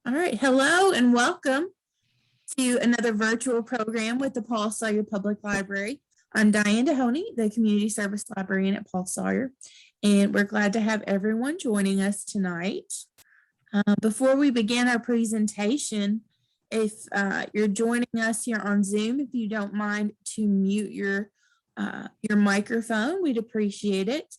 All right. Hello and welcome to another virtual program with the Paul Sawyer Public Library. I'm Diane Dehoney, the Community Service Librarian at Paul Sawyer, and we're glad to have everyone joining us tonight. Before we begin our presentation, if you're joining us here on Zoom, if you don't mind to mute your microphone, we'd appreciate it.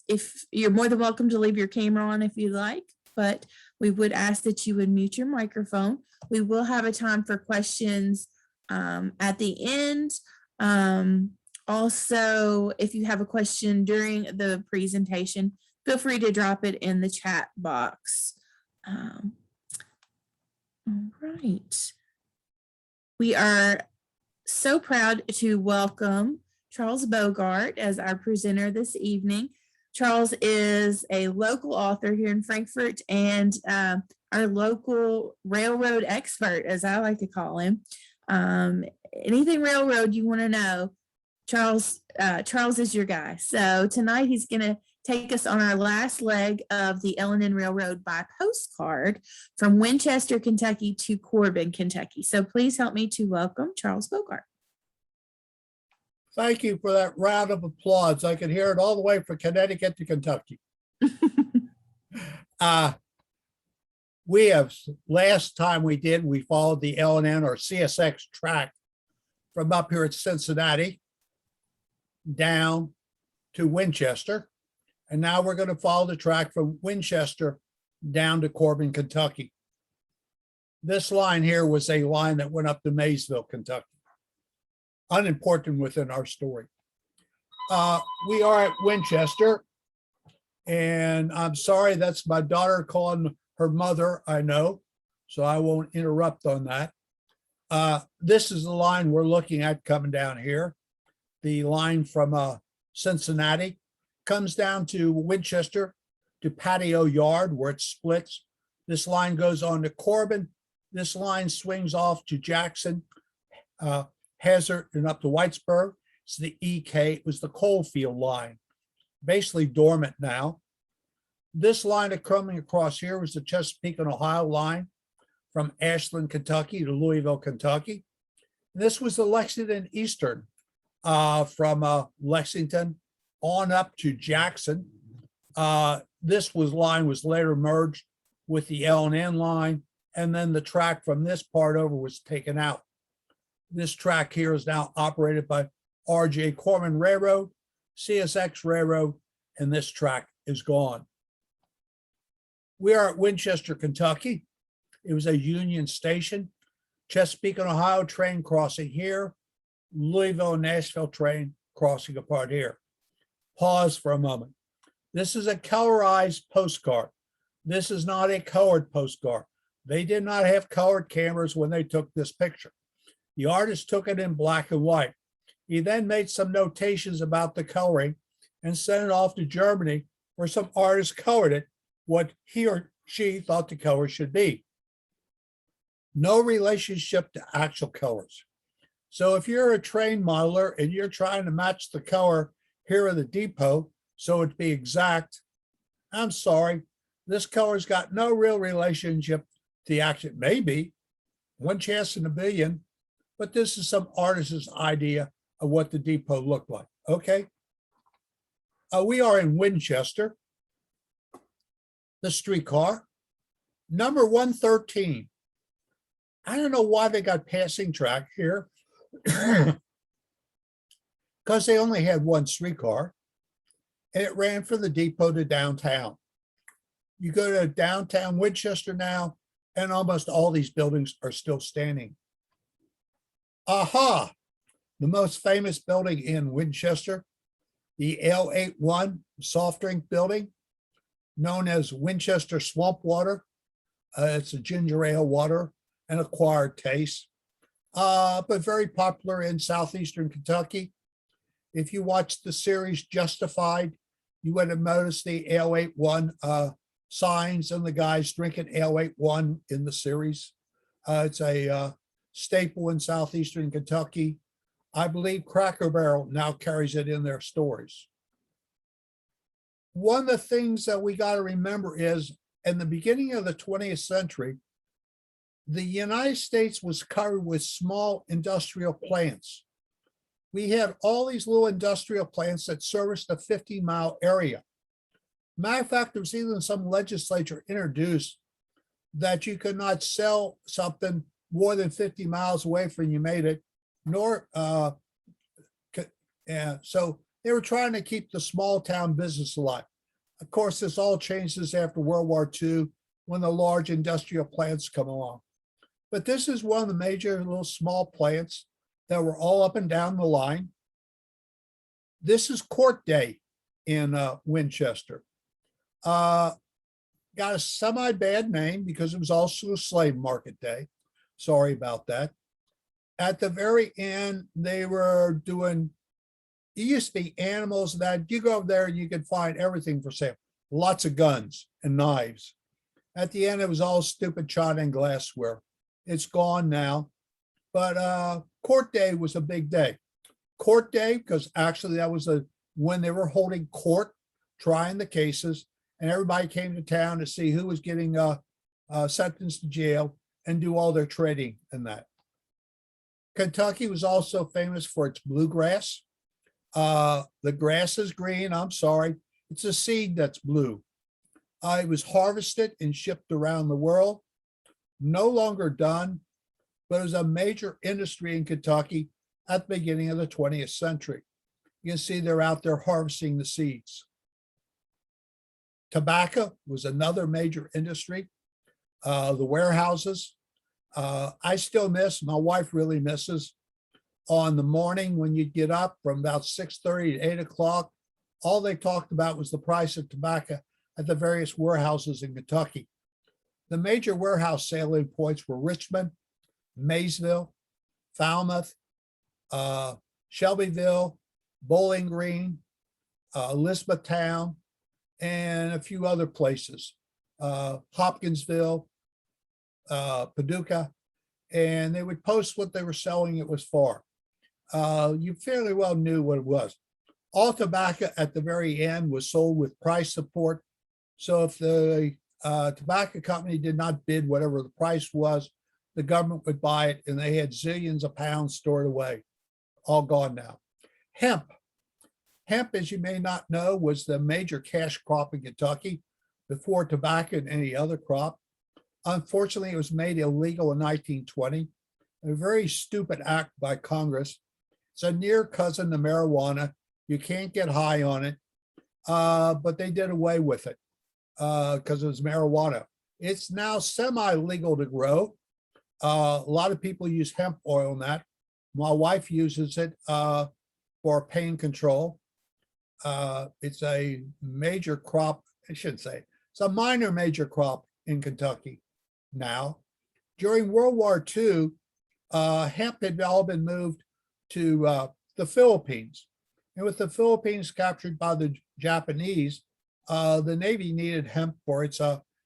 If you're more than welcome to leave your camera on if you like, but we would ask that you would mute your microphone. We will have a time for questions at the end. Also, if you have a question during the presentation, feel free to drop it in the chat box. All right. We are so proud to welcome Charles Bogart as our presenter this evening. Charles is a local author here in Frankfort and our local railroad expert, as I like to call him. Anything railroad you want to know, Charles is your guy. So tonight he's going to take us on our last leg of the L&N Railroad by postcard from Winchester, Kentucky to Corbin, Kentucky. So please help me to welcome Charles Bogart. Thank you for that round of applause. I can hear it all the way from Connecticut to Kentucky. Last time we followed the L&N or CSX track from up here at Cincinnati down to Winchester. And now we're going to follow the track from Winchester down to Corbin, Kentucky. This line here was a line that went up to Maysville, Kentucky. Unimportant within our story. We are at Winchester, and I'm sorry, that's my daughter calling her mother, I know, so I won't interrupt on that. This is the line we're looking at coming down here. The line from Cincinnati comes down to Winchester to Patio Yard where it splits. This line goes on to Corbin. This line swings off to Jackson, Hazard, and up to Whitesburg. It's the EK. It was the Coalfield line, basically dormant now. This line coming across here was the Chesapeake and Ohio line from Ashland, Kentucky to Louisville, Kentucky. And this was the Lexington Eastern from Lexington on up to Jackson. This line was later merged with the L&N line, and then the track from this part over was taken out. This track here is now operated by R.J. Corman Railroad, CSX Railroad, and this track is gone. We are at Winchester, Kentucky. It was a Union station. Chesapeake and Ohio train crossing here. Louisville Nashville train crossing apart here. Pause for a moment. This is a colorized postcard. This is not a colored postcard. They did not have colored cameras when they took this picture. The artist took it in black and white. He then made some notations about the coloring and sent it off to Germany, where some artist colored it what he or she thought the color should be. No relationship to actual colors. So if you're a train modeler and you're trying to match the color here in the depot so it'd be exact, I'm sorry, this color's got no real relationship to the action. Maybe one chance in a billion, but this is some artist's idea of what the depot looked like. Okay. We are in Winchester. The streetcar, number 113. I don't know why they got passing track here, because they only had one streetcar, and it ran from the depot to downtown. You go to downtown Winchester now, and almost all these buildings are still standing. Aha! The most famous building in Winchester, the L81 soft drink building, known as Winchester Swamp Water. It's a ginger ale water, an acquired taste, but very popular in southeastern Kentucky. If you watch the series Justified, you would have noticed the L81 signs and the guys drinking L81 in the series. It's a staple in southeastern Kentucky. I believe Cracker Barrel now carries it in their stores. One of the things that we got to remember is in the beginning of the 20th century, the United States was covered with small industrial plants. We had all these little industrial plants that serviced a 50-mile area. Matter of fact, there was even some legislature introduced that you could not sell something more than 50 miles away from you made it, nor so they were trying to keep the small town business alive. Of course, this all changes after World War II when the large industrial plants come along. But this is one of the major little small plants that were all up and down the line. This is Court Day in Winchester. Got a semi-bad name because it was also a slave market day. Sorry about that. At the very end, they were doing, it used to be animals that you go up there and you could find everything for sale. Lots of guns and knives. At the end, it was all stupid china and glassware. It's gone now. But Court Day was a big day. Court Day, because actually that was when they were holding court, trying the cases, and everybody came to town to see who was getting sentenced to jail and do all their trading and that. Kentucky was also famous for its bluegrass. The grass is green, I'm sorry. It's a seed that's blue. It was harvested and shipped around the world. No longer done, but it was a major industry in Kentucky at the beginning of the 20th century. You can see they're out there harvesting the seeds. Tobacco was another major industry. The warehouses. I still miss, my wife really misses, on the morning when you'd get up from about 6:30 to 8 o'clock, all they talked about was the price of tobacco at the various warehouses in Kentucky. The major warehouse selling points were Richmond, Maysville, Falmouth, Shelbyville, Bowling Green, Elizabethtown, and a few other places, Hopkinsville, Paducah, and they would post what they were selling it was for. You fairly well knew what it was. All tobacco at the very end was sold with price support. So if the tobacco company did not bid whatever the price was, the government would buy it, and they had zillions of pounds stored away. All gone now. Hemp. Hemp, as you may not know, was the major cash crop in Kentucky before tobacco and any other crop. Unfortunately, it was made illegal in 1920, a very stupid act by Congress. It's a near cousin to marijuana. You can't get high on it, but they did away with it because it was marijuana. It's now semi-legal to grow. A lot of people use hemp oil in that. My wife uses it for pain control. It's a major crop, I should say. It's a minor major crop in Kentucky now. During World War II, hemp had all been moved to the Philippines. And with the Philippines captured by the Japanese, the Navy needed hemp for its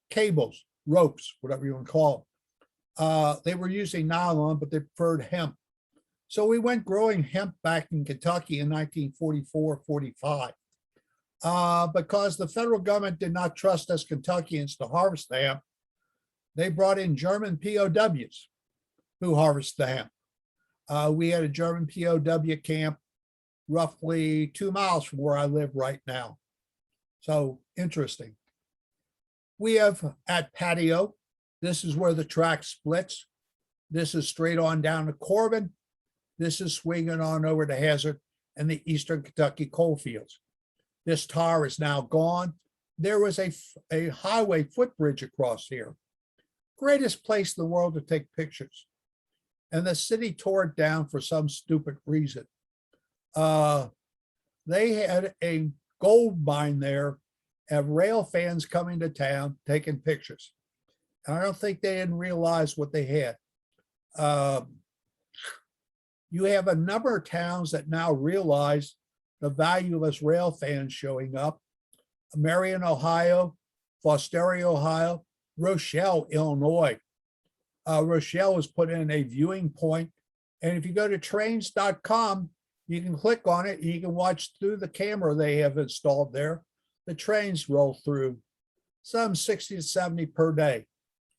cables, ropes, whatever you want to call them. They were using nylon, but they preferred hemp. So we went growing hemp back in Kentucky in 1944, 45. Because the federal government did not trust us Kentuckians to harvest the hemp, they brought in German POWs who harvest the hemp. We had a German POW camp roughly 2 miles from where I live right now. So interesting. We have at Patio, this is where the track splits. This is straight on down to Corbin. This is swinging on over to Hazard and the Eastern Kentucky coal fields. This tar is now gone. There was a highway footbridge across here. Greatest place in the world to take pictures. And the city tore it down for some stupid reason. They had a gold mine there, have rail fans coming to town taking pictures. And I don't think they didn't realize what they had. You have a number of towns that now realize the value of us rail fans showing up. Marion, Ohio, Foster, Ohio, Rochelle, Illinois. Rochelle has put in a viewing point. And if you go to trains.com, you can click on it. You can watch through the camera they have installed there. The trains roll through. some 60 to 70 per day.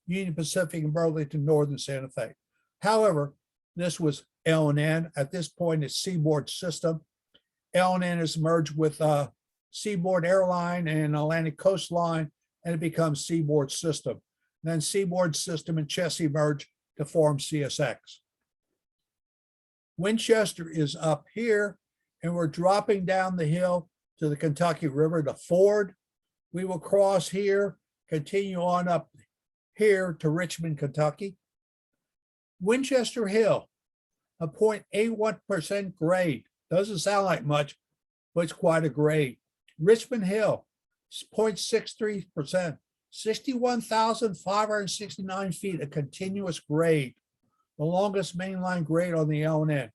Union Pacific and Burlington Northern Santa Fe. However, this was L&N. At this point, it's Seaboard System. L&N is merged with Seaboard Airline and Atlantic Coastline, and it becomes Seaboard System. Then Seaboard System and Chessie merge to form CSX. Winchester is up here, and we're dropping down the hill to the Kentucky River to Ford. We will cross here, continue on up here to Richmond, Kentucky. Winchester Hill, a 0.81% grade. Doesn't sound like much, but it's quite a grade. Richmond Hill, 0.63%, 61,569 feet, a continuous grade, the longest mainline grade on the L&N.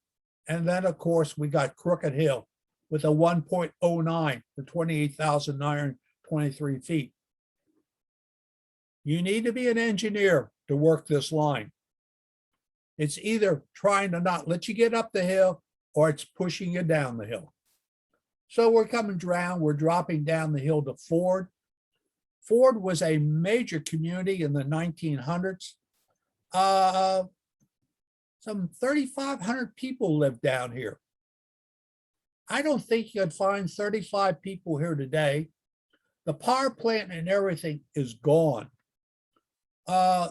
And then, of course, we got Crooked Hill with a 1.09 for 28,923 feet. You need to be an engineer to work this line. It's either trying to not let you get up the hill or it's pushing you down the hill. So we're coming down, we're dropping down the hill to Ford. Ford was a major community in the 1900s. Some 3,500 people lived down here. I don't think you'd find 35 people here today. The power plant and everything is gone.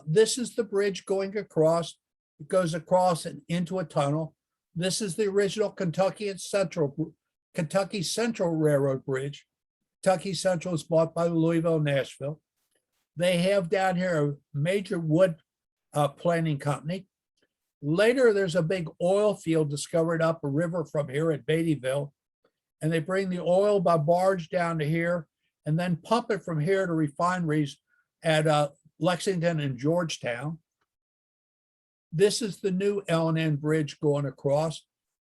This is the bridge going across. It goes across and into a tunnel. This is the original Kentucky Central Railroad Bridge. Kentucky Central is bought by Louisville Nashville. They have down here a major wood planting company. Later, there's a big oil field discovered up a river from here at Beattyville, and they bring the oil by barge down to here and then pump it from here to refineries at Lexington and Georgetown. This is the new L&N bridge going across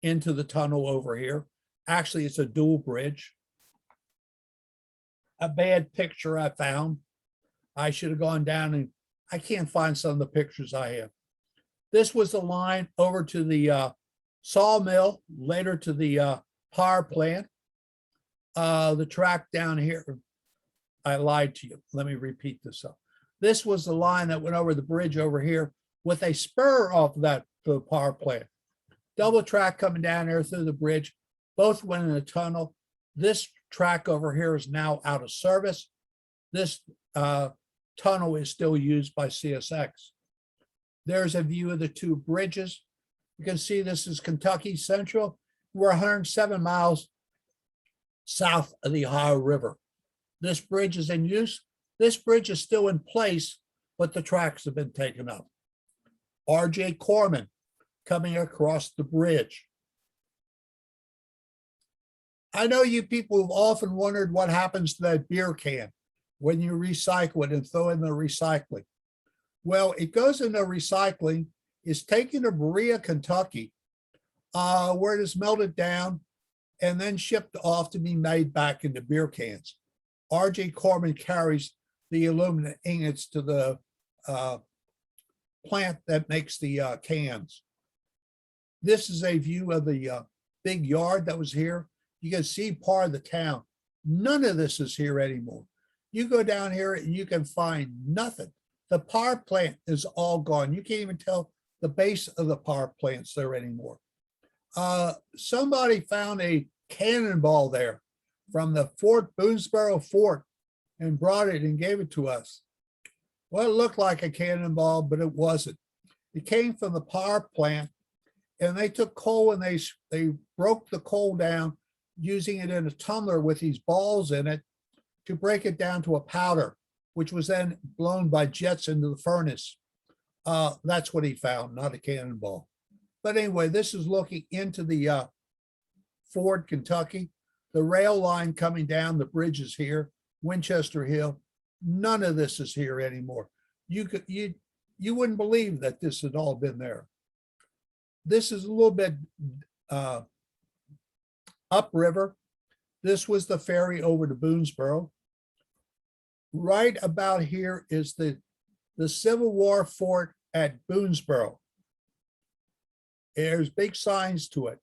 into the tunnel over here. Actually, it's a dual bridge. A bad picture I found. I should have gone down and I can't find some of the pictures I have. This was the line over to the sawmill, later to the power plant. The track down here, I lied to you. Let me repeat this up. This was the line that went over the bridge over here with a spur off of that to the power plant. Double track coming down there through the bridge. Both went in a tunnel. This track over here is now out of service. This tunnel is still used by CSX. There's a view of the two bridges. You can see this is Kentucky Central. We're 107 miles south of the Ohio River. This bridge is in use. This bridge is still in place, but the tracks have been taken up. R.J. Corbin coming across the bridge. I know you people have often wondered what happens to that beer can when you recycle it and throw in the recycling. Well, it goes into recycling, is taken to Berea, Kentucky, where it is melted down and then shipped off to be made back into beer cans. R.J. Corbin carries the aluminum ingots to the plant that makes the cans. This is a view of the big yard that was here. You can see part of the town. None of this is here anymore. You go down here and you can find nothing. The power plant is all gone. You can't even tell the base of the power plant's there anymore. Somebody found a cannonball there from the Boonesboro Fort and brought it and gave it to us. Well, it looked like a cannonball, but it wasn't. It came from the power plant, and they took coal and they broke the coal down using it in a tumbler with these balls in it to break it down to a powder, which was then blown by jets into the furnace. That's what he found, not a cannonball. But anyway, this is looking into the Ford, Kentucky. The rail line coming down, the bridge is here, Winchester Hill. None of this is here anymore. You wouldn't believe that this had all been there. This is a little bit upriver. This was the ferry over to Boonesboro. Right about here is the Civil War fort at Boonesboro. There's big signs to it.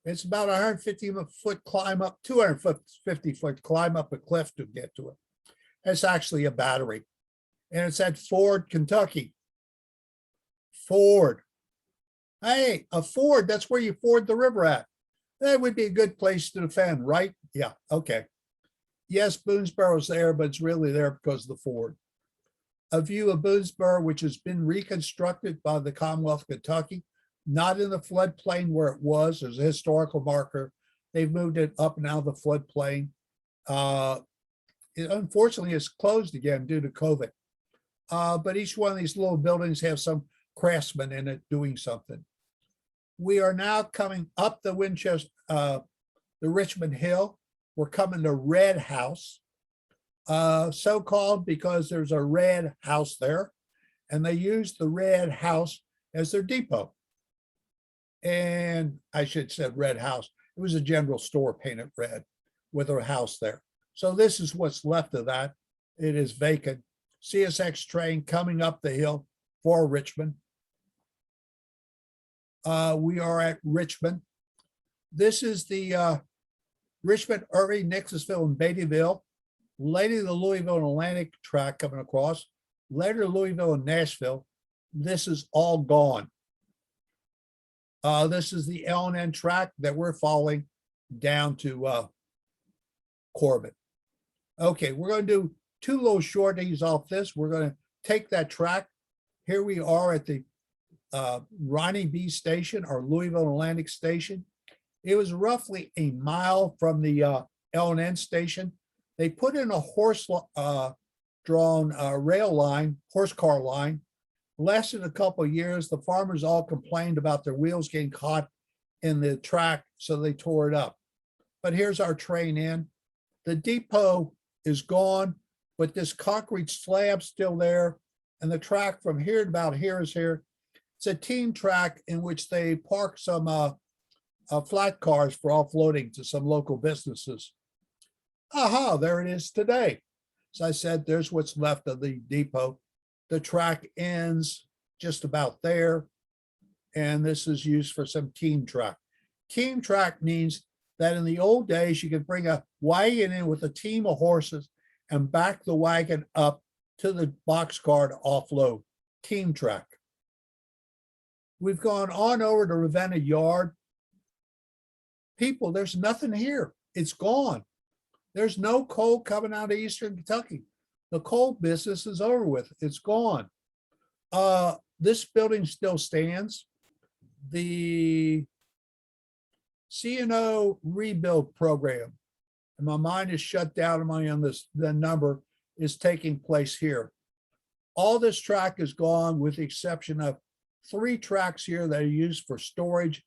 It's about 150-foot climb up, 250-foot climb up a cliff to get to it. It's actually a battery. And it's at Ford, Kentucky. Ford. Hey, a ford, that's where you ford the river at. That would be a good place to defend, right? Yeah, okay. Yes, Boonesboro's there, but it's really there because of the ford. A view of Boonesboro, which has been reconstructed by the Commonwealth of Kentucky, not in the floodplain where it was. There's a historical marker. They've moved it up and out of the floodplain. It unfortunately is closed again due to COVID. But each one of these little buildings have some craftsman in it doing something. We are now coming up the Winchester, the Richmond Hill. We're coming to Red House, so called because there's a red house there, and they used the red house as their depot. And I should have said red house. It was a general store painted red with a house there. So this is what's left of that. It is vacant. CSX train coming up the hill for Richmond. We are at Richmond. This is the Richmond, Irving, Nixonsville, and Beattyville. Later, the Louisville and Atlantic track coming across. Later, Louisville and Nashville. This is all gone. This is the L&N track that we're following down to Corbin. Okay, we're going to do two little shorties off this. We're going to take that track. Here we are at the Ronnie B station, or Louisville Atlantic station. It was roughly a mile from the L&N station. They put in a horse-drawn rail line, horse car line. Lasted a couple of years. The farmers all complained about their wheels getting caught in the track, so they tore it up. But here's our train in. The depot is gone, but this concrete slab's still there. And the track from here to about here is here. It's a team track in which they park some flat cars for offloading to some local businesses. Aha, there it is today. As I said, there's what's left of the depot. The track ends just about there. And this is used for some team track. Team track means that in the old days, you could bring a wagon in with a team of horses and back the wagon up to the boxcar to offload. Team track. We've gone on over to Ravenna Yard. People, there's nothing here. It's gone. There's no coal coming out of Eastern Kentucky. The coal business is over with. It's gone. This building still stands. The C&O rebuild program, and my mind is shut down on this, the number is taking place here. All this track is gone with the exception of 3 tracks here that are used for storage,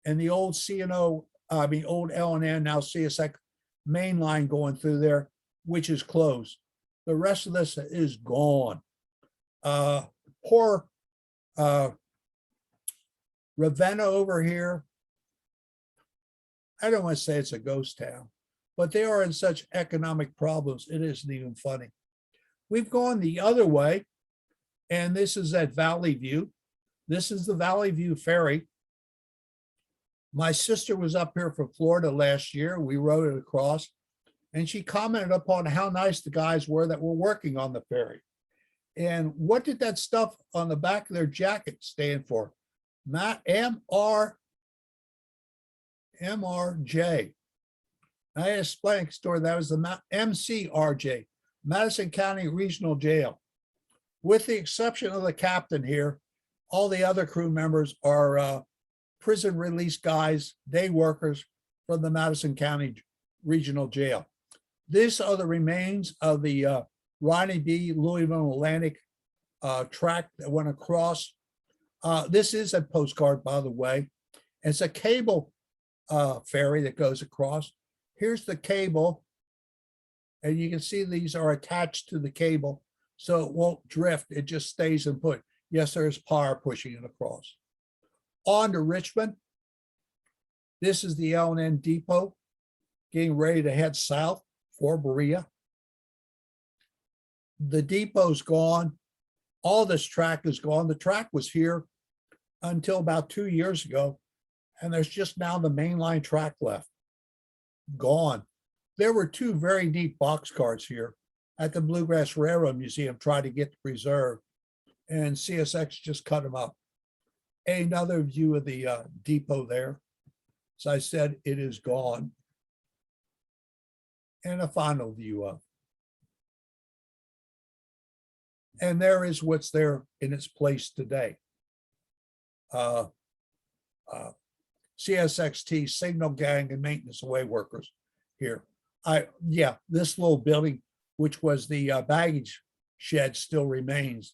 and the old C&O, old L&N, now CSX main line going through there, which is closed. The rest of this is gone. Poor Ravenna over here. I don't want to say it's a ghost town, but they are in such economic problems, it isn't even funny. We've gone the other way, and this is at Valley View. This is the Valley View Ferry. My sister was up here from Florida last year. We rode it across, and she commented upon how nice the guys were that were working on the ferry. And what did that stuff on the back of their jacket stand for? MRJ. I explained a story. That was the MCRJ, Madison County Regional Jail. With the exception of the captain here, all the other crew members are prison release guys, day workers from the Madison County Regional Jail. These are the remains of the Ronnie B. Louisville Atlantic track that went across. This is a postcard, by the way. It's a cable ferry that goes across. Here's the cable, and you can see these are attached to the cable, so it won't drift. It just stays in put. Yes, there's power pushing it across. On to Richmond. This is the L&N depot, getting ready to head south for Berea. The depot's gone. All this track is gone. The track was here until about 2 years ago, and there's just now the mainline track left. Gone. There were 2 very neat boxcars here. at the Bluegrass Railroad Museum trying to get preserved, and CSX just cut them up. Another view of the depot there. As I said, it is gone. And a final view of. And there is what's there in its place today. CSXT, signal gang and maintenance away workers here. This little building, which was the baggage shed, still remains.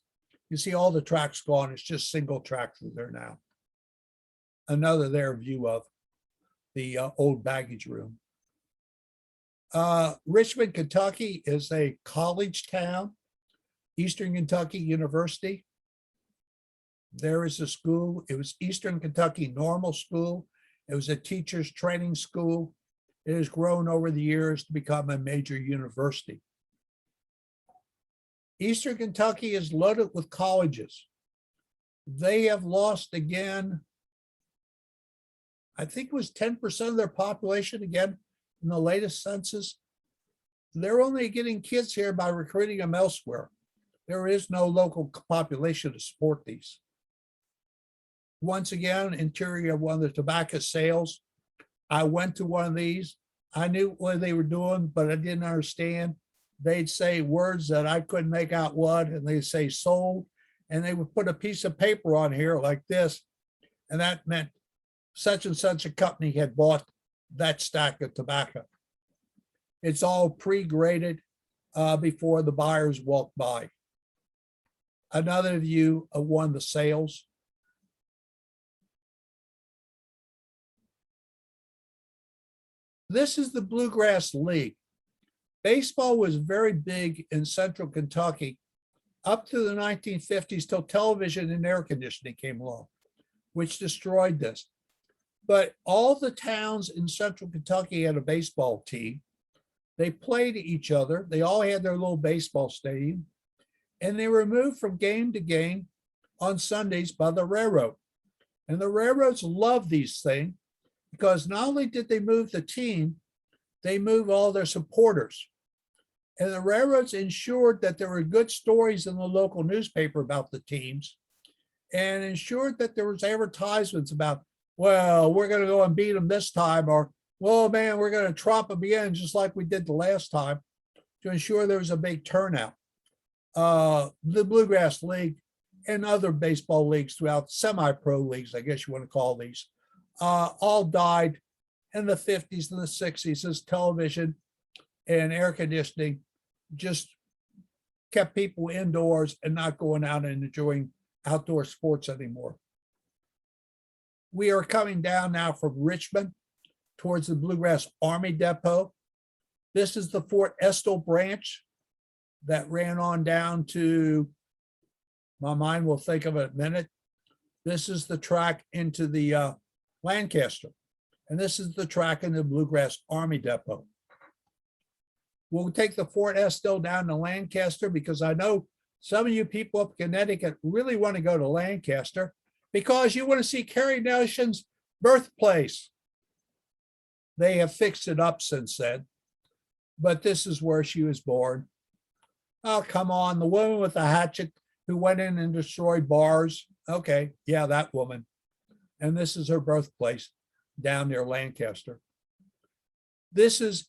You see all the tracks gone. It's just single tracks there now. Another there view of the old baggage room. Richmond, Kentucky is a college town. Eastern Kentucky University. There is a school. It was Eastern Kentucky Normal School. It was a teacher's training school. It has grown over the years to become a major university. Eastern Kentucky is loaded with colleges. They have lost again, I think it was 10% of their population again in the latest census. They're only getting kids here by recruiting them elsewhere. There is no local population to support these. Once again, interior of one of the tobacco sales. I went to one of these. I knew what they were doing, but I didn't understand. They'd say words that I couldn't make out what, and they'd say sold, and they would put a piece of paper on here like this, and that meant such and such a company had bought that stack of tobacco. It's all pre-graded before the buyers walk by. Another view of one of the sales. This is the Bluegrass League. Baseball was very big in central Kentucky up to the 1950s till television and air conditioning came along, which destroyed this. But all the towns in central Kentucky had a baseball team. They played each other. They all had their little baseball stadium. And they were moved from game to game on Sundays by the railroad. And the railroads loved these things because not only did they move the team, they moved all their supporters. And the railroads ensured that there were good stories in the local newspaper about the teams and ensured that there was advertisements about, well, we're going to go and beat them this time, or, well, man, we're going to tromp them again, just like we did the last time, to ensure there was a big turnout. The Bluegrass League and other baseball leagues throughout, semi-pro leagues, I guess you want to call these, all died in the 50s and the 60s as television and air conditioning just kept people indoors and not going out and enjoying outdoor sports anymore. We are coming down now from Richmond towards the Bluegrass Army Depot. This is the Fort Estill branch that ran on down to, my mind will think of it in a minute. This is the track into the Lancaster. And this is the track in the Bluegrass Army Depot. We'll take the Fort Estill down to Lancaster because I know some of you people up in Connecticut really want to go to Lancaster because you want to see Carrie Nelson's birthplace. They have fixed it up since then, but this is where she was born. Oh, come on, the woman with the hatchet who went in and destroyed bars. Okay, yeah, that woman. And this is her birthplace down near Lancaster. This is,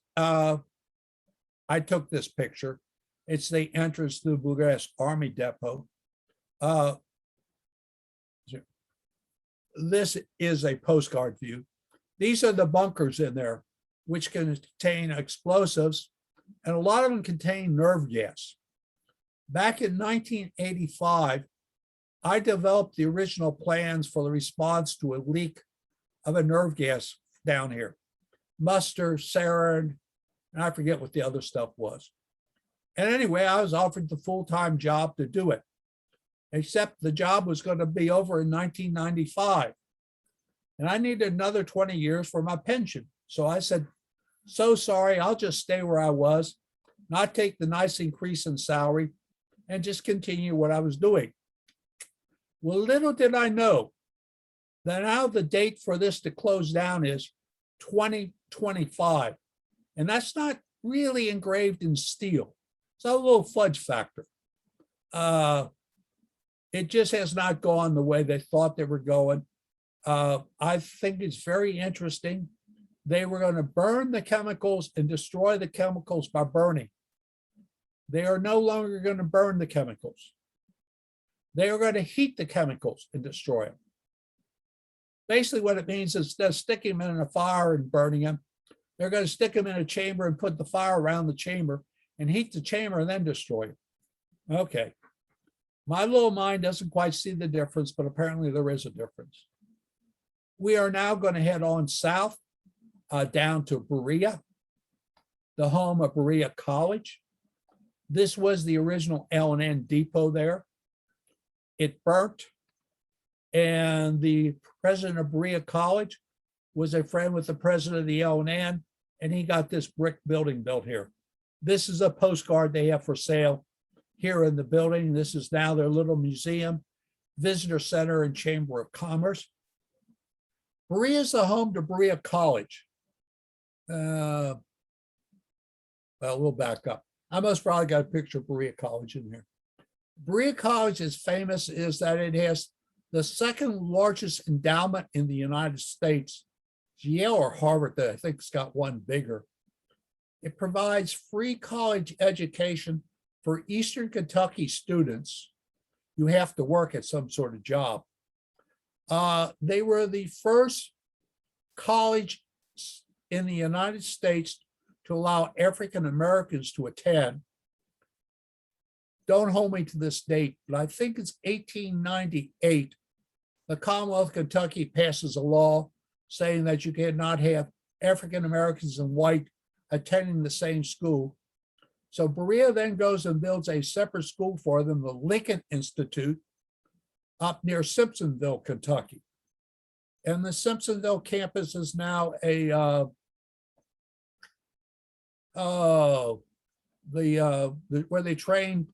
I took this picture. It's the entrance to the Bluegrass Army Depot. This is a postcard view. These are the bunkers in there, which contain explosives, and a lot of them contain nerve gas. Back in 1985, I developed the original plans for the response to a leak of a nerve gas down here. Mustard, sarin, and I forget what the other stuff was. And anyway, I was offered the full-time job to do it, except the job was going to be over in 1995. And I needed another 20 years for my pension. So I said, so sorry, I'll just stay where I was, not take the nice increase in salary, and just continue what I was doing. Well, little did I know that now the date for this to close down is 2025. And that's not really engraved in steel. So a little fudge factor. It just has not gone the way they thought they were going. I think it's very interesting. They were going to burn the chemicals and destroy the chemicals by burning. They are no longer going to burn the chemicals. They are going to heat the chemicals and destroy them. Basically, what it means is instead of sticking them in a fire and burning them, they're going to stick them in a chamber and put the fire around the chamber and heat the chamber and then destroy them. Okay. My little mind doesn't quite see the difference, but apparently there is a difference. We are now going to head on south down to Berea, the home of Berea College. This was the original L&N depot there. It burnt, and the president of Berea College was a friend with the president of the L&N, and he got this brick building built here. This is a postcard they have for sale here in the building. This is now their little museum, visitor center, and chamber of commerce. Berea is the home to Berea College. Well, we'll back up. I most probably got a picture of Berea College in here. Berea College is famous is that it has the second largest endowment in the United States. Yale or Harvard, that I think has got one bigger. It provides free college education for Eastern Kentucky students. You have to work at some sort of job. They were the first college in the United States to allow African Americans to attend. Don't hold me to this date, but I think it's 1898. The Commonwealth of Kentucky passes a law saying that you cannot have African Americans and white attending the same school. So Berea then goes and builds a separate school for them, the Lincoln Institute, up near Simpsonville, Kentucky. And the Simpsonville campus is now a where they train,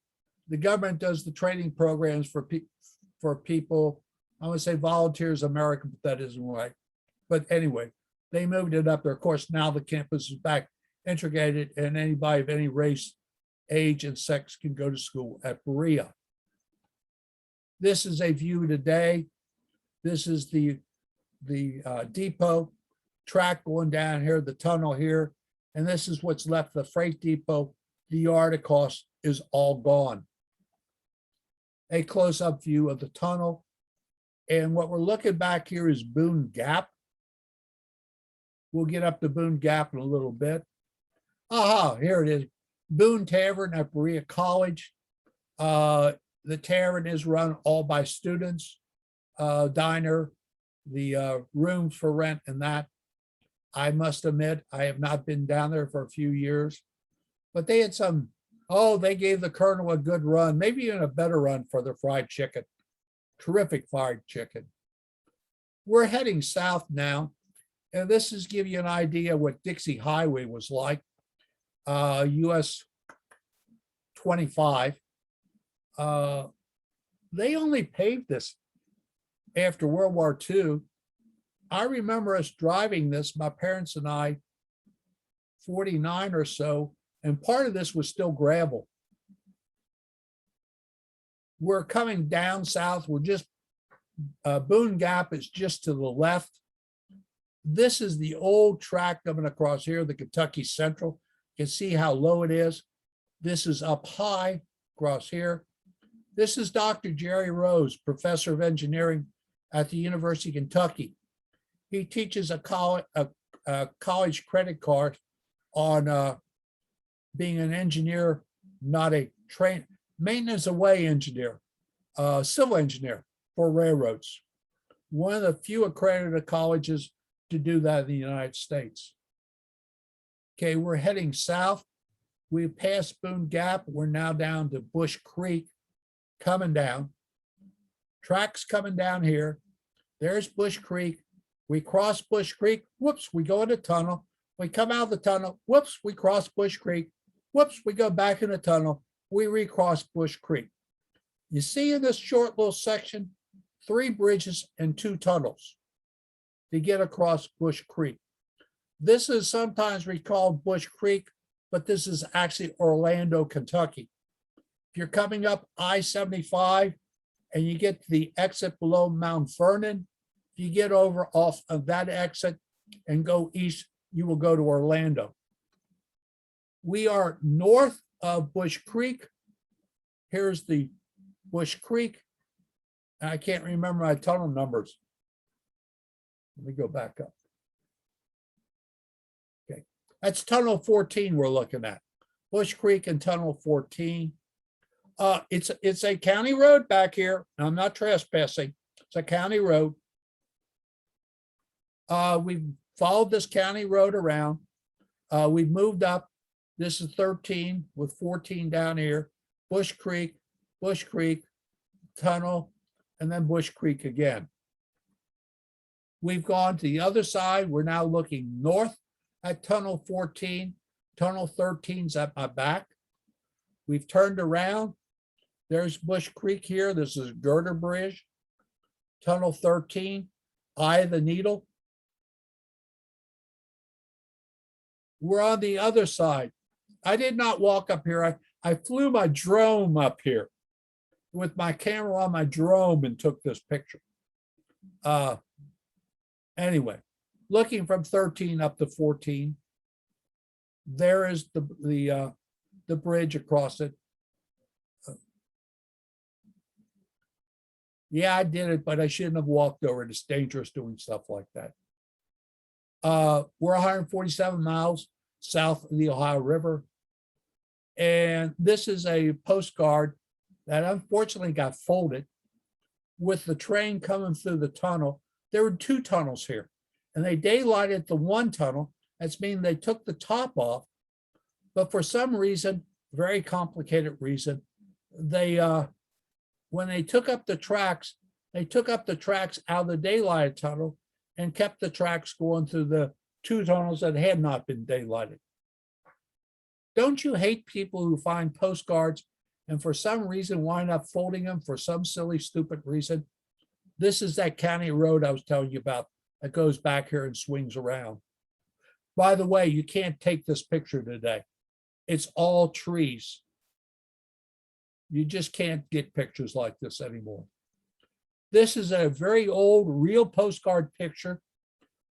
the government does the training programs for people. I would say volunteers American, but that isn't right. But anyway, they moved it up there. Of course, now the campus is back integrated, and anybody of any race, age, and sex can go to school at Berea. This is a view today. This is the depot track going down here, the tunnel here, and this is what's left, the freight depot. The yard, of course, is all gone. A close-up view of the tunnel. And what we're looking back here is Boone Gap. We'll get up to Boone Gap in a little bit. Aha, here it is. Boone Tavern at Berea College. The tavern is run all by students. Diner, the rooms for rent and that. I must admit, I have not been down there for a few years, but they had some, they gave the Colonel a good run, maybe even a better run for their fried chicken. Terrific fried chicken. We're heading south now, and this is give you an idea what Dixie Highway was like. US 25. They only paved this after World War II. I remember us driving this, my parents and I, 49 or so, and part of this was still gravel. We're coming down south. We're just, Boone Gap is just to the left. This is the old track coming across here, the Kentucky Central. You can see how low it is. This is up high across here. This is Dr. Jerry Rose, professor of engineering at the University of Kentucky. He teaches a college credit card on being an engineer, not a maintenance away engineer, civil engineer for railroads. One of the few accredited colleges to do that in the United States. Okay, we're heading south. We passed Boone Gap. We're now down to Bush Creek, coming down. Tracks coming down here. There's Bush Creek. We cross Bush Creek. Whoops, we go in the tunnel. We come out of the tunnel. Whoops, we cross Bush Creek. Whoops, we go back in the tunnel. We recross Bush Creek. You see in this short little section, 3 bridges and 2 tunnels to get across Bush Creek. This is sometimes recalled Bush Creek, but this is actually Orlando, Kentucky. If you're coming up I-75 and you get to the exit below Mount Vernon, if you get over off of that exit and go east, you will go to Orlando. We are north of Bush Creek. Here's the Bush Creek. I can't remember my tunnel numbers. Let me go back up. Okay, that's Tunnel 14 we're looking at. Bush Creek and Tunnel 14. It's a county road back here. I'm not trespassing. It's a county road. We've followed this county road around. We've moved up. This is 13 with 14 down here. Bush Creek, Tunnel, and then Bush Creek again. We've gone to the other side. We're now looking north at Tunnel 14. Tunnel 13's at my back. We've turned around. There's Bush Creek here. This is Girder Bridge. Tunnel 13, Eye of the Needle. We're on the other side. I did not walk up here. I flew my drone up here with my camera on my drone and took this picture. Anyway, looking from 13 up to 14, there is the bridge across it. Yeah, I did it, but I shouldn't have walked over it. It's dangerous doing stuff like that. We're 147 miles south of the Ohio River. And this is a postcard that unfortunately got folded with the train coming through the tunnel. There were two tunnels here, and they daylighted the one tunnel. That's meaning they took the top off, but for some reason, very complicated reason, they when they took up the tracks, they took up the tracks out of the daylighted tunnel and kept the tracks going through the two tunnels that had not been daylighted. Don't you hate people who find postcards and for some reason wind up folding them for some silly, stupid reason? This is that county road I was telling you about that goes back here and swings around. By the way, you can't take this picture today. It's all trees. You just can't get pictures like this anymore. This is a very old, real postcard picture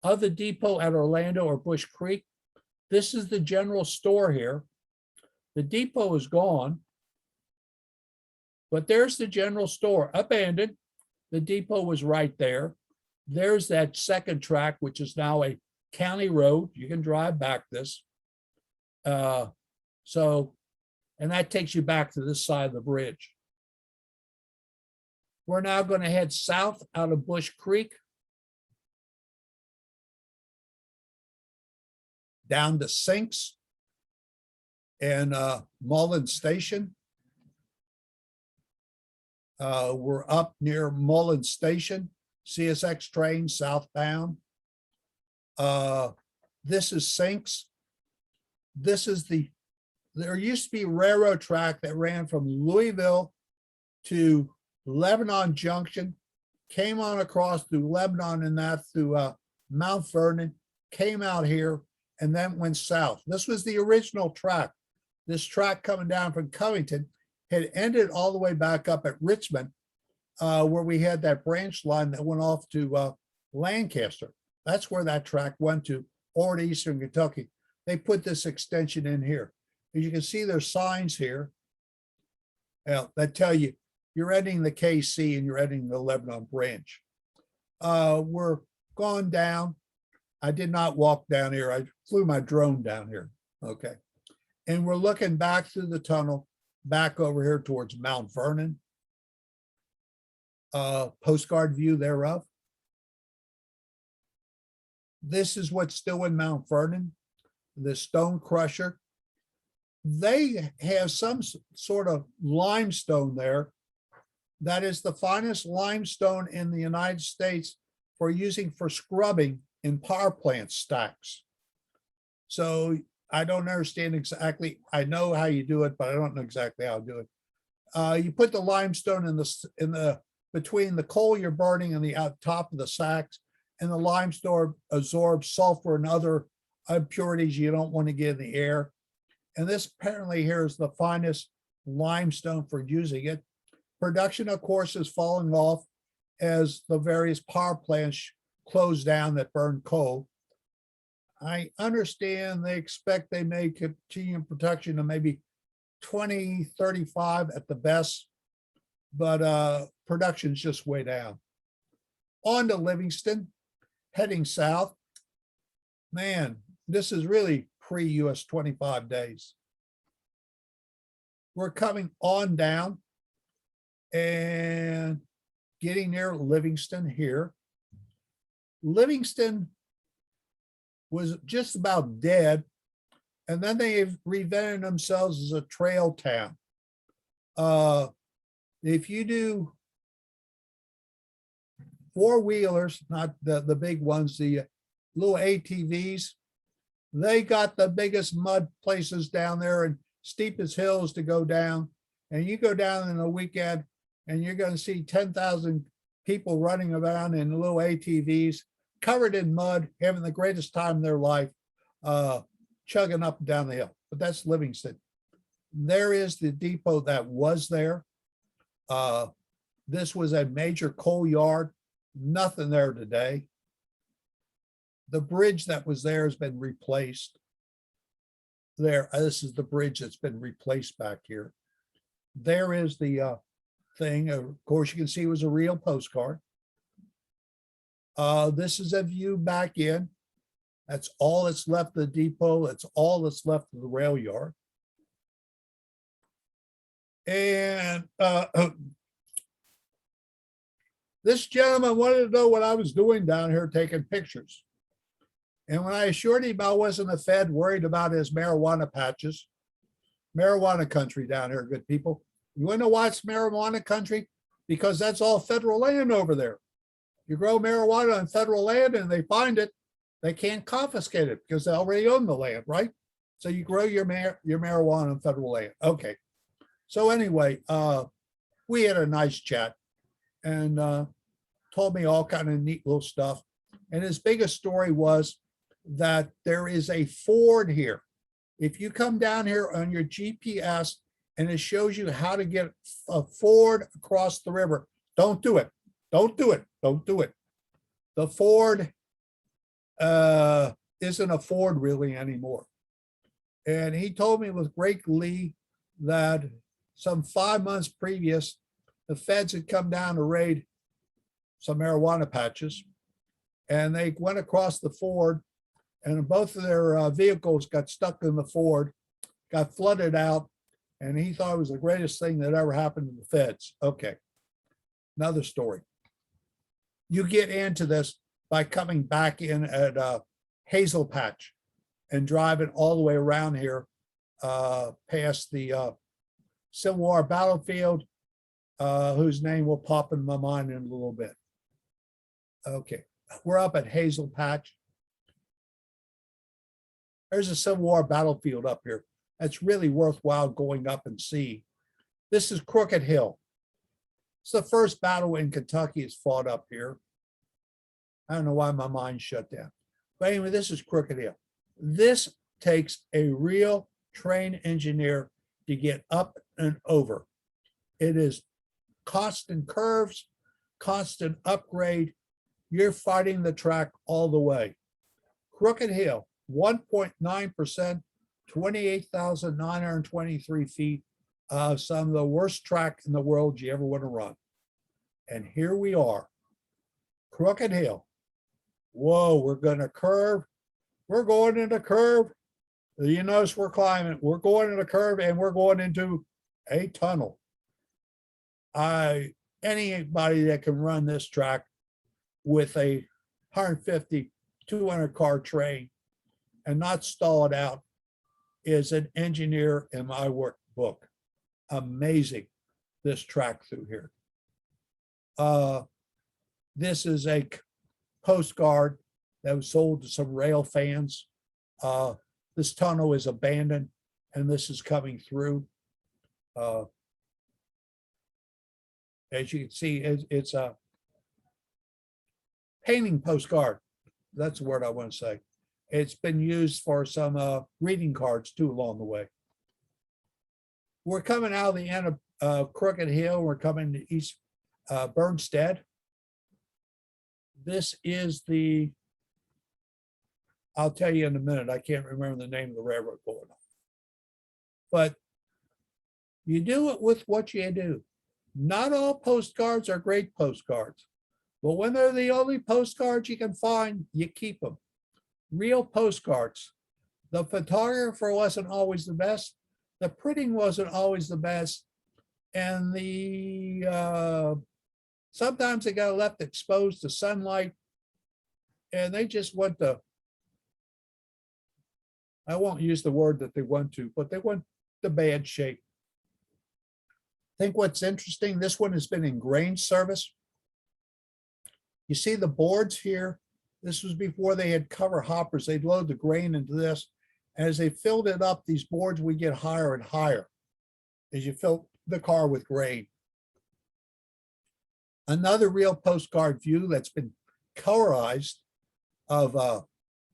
of the depot at Orlando or Bush Creek. This is the general store here. The depot is gone, but there's the general store, abandoned. The depot was right there. There's that second track, which is now a county road. You can drive back this. And that takes you back to this side of the bridge. We're now going to head south out of Bush Creek down to Sinks and Mullen Station. We're up near Mullen Station, CSX train southbound. This is Sinks. This is there used to be a railroad track that ran from Louisville to Lebanon Junction, came on across through Lebanon and that through Mount Vernon, came out here, and then went south. This was the original track. This track coming down from Covington had ended all the way back up at Richmond, where we had that branch line that went off to Lancaster. That's where that track went to, or to Eastern Kentucky. They put this extension in here. As you can see, there's signs here that tell you you're ending the KC and you're ending the Lebanon branch. We're gone down. I did not walk down here. I flew my drone down here. Okay. And we're looking back through the tunnel, back over here towards Mount Vernon. Postcard view thereof. This is what's still in Mount Vernon, the stone crusher. They have some sort of limestone there. That is the finest limestone in the United States for using for scrubbing in power plant stacks. So I don't understand exactly. I know how you do it, but I don't know exactly how to do it. You put the limestone in the between the coal you're burning and the top of the sacks, and the limestone absorbs sulfur and other impurities you don't want to get in the air. And this apparently here is the finest limestone for using it. Production, of course, is falling off as the various power plants close down that burn coal. I understand they expect they may continue production to maybe 2035 at the best, but production's just way down. On to Livingston, heading south. Man, this is really pre-US 25 days. We're coming on down and getting near Livingston here. Livingston was just about dead, and then they've reinvented themselves as a trail town. If you do four-wheelers, not the big ones, the little ATVs, they got the biggest mud places down there and steepest hills to go down. And you go down in a weekend and you're going to see 10,000 people running around in little ATVs covered in mud, having the greatest time of their life, chugging up and down the hill. But that's Livingston. There is the depot that was there. This was a major coal yard, nothing there today. The bridge that was there has been replaced. This is the bridge that's been replaced back here. There is the thing. Of course, you can see it was a real postcard. This is a view back in. That's all that's left of the depot. That's all that's left of the rail yard. And this gentleman wanted to know what I was doing down here taking pictures. And when I assured him I wasn't a Fed worried about his marijuana patches, marijuana country down here, good people. You want to know why it's marijuana country? Because that's all federal land over there. You grow marijuana on federal land and they find it, they can't confiscate it because they already own the land, right? So you grow your marijuana on federal land. Okay. So anyway, we had a nice chat and told me all kind of neat little stuff. And his biggest story was that there is a ford here. If you come down here on your GPS and it shows you how to get a ford across the river, don't do it. Don't do it. Don't do it. The ford isn't a ford really anymore. And he told me with great glee that some 5 months previous, the feds had come down to raid some marijuana patches, and they went across the ford, and both of their vehicles got stuck in the ford, got flooded out, and he thought it was the greatest thing that ever happened to the feds. Okay, another story. You get into this by coming back in at Hazel Patch and driving all the way around here past the Civil War battlefield, whose name will pop in my mind in a little bit. Okay, we're up at Hazel Patch. There's a Civil War battlefield up here. That's really worthwhile going up and see. This is Crooked Hill. It's the first battle in Kentucky is fought up here. I don't know why my mind shut down. But anyway, this is Crooked Hill. This takes a real trained engineer to get up and over. It is constant curves, constant upgrade. You're fighting the track all the way. Crooked Hill, 1.9%, 28,923 feet, some of the worst track in the world you ever want to run. And here we are, Crooked Hill. Whoa, we're going to curve. We're going into curve. You notice we're climbing. We're going into curve and we're going into a tunnel. Anybody that can run this track with a 150, 200 car train and not stall it out is an engineer in my workbook. Amazing, this track through here. This is a postcard that was sold to some rail fans. This tunnel is abandoned and this is coming through. As you can see, it's a painting postcard. That's the word I want to say. It's been used for some reading cards too along the way. We're coming out of the end of Crooked Hill. We're coming to East Bernstead. This is the, I'll tell you in a minute. I can't remember the name of the railroad going on. But you do it with what you do. Not all postcards are great postcards, but when they're the only postcards you can find, you keep them. Real postcards. The photographer wasn't always the best. The printing wasn't always the best. And sometimes they got left exposed to sunlight and they just went to, I won't use the word that they went to, but they went to bad shape. I think what's interesting, this one has been in grain service. You see the boards here. This was before they had cover hoppers. They'd load the grain into this. As they filled it up, these boards would get higher and higher as you fill the car with grain. Another real postcard view that's been colorized of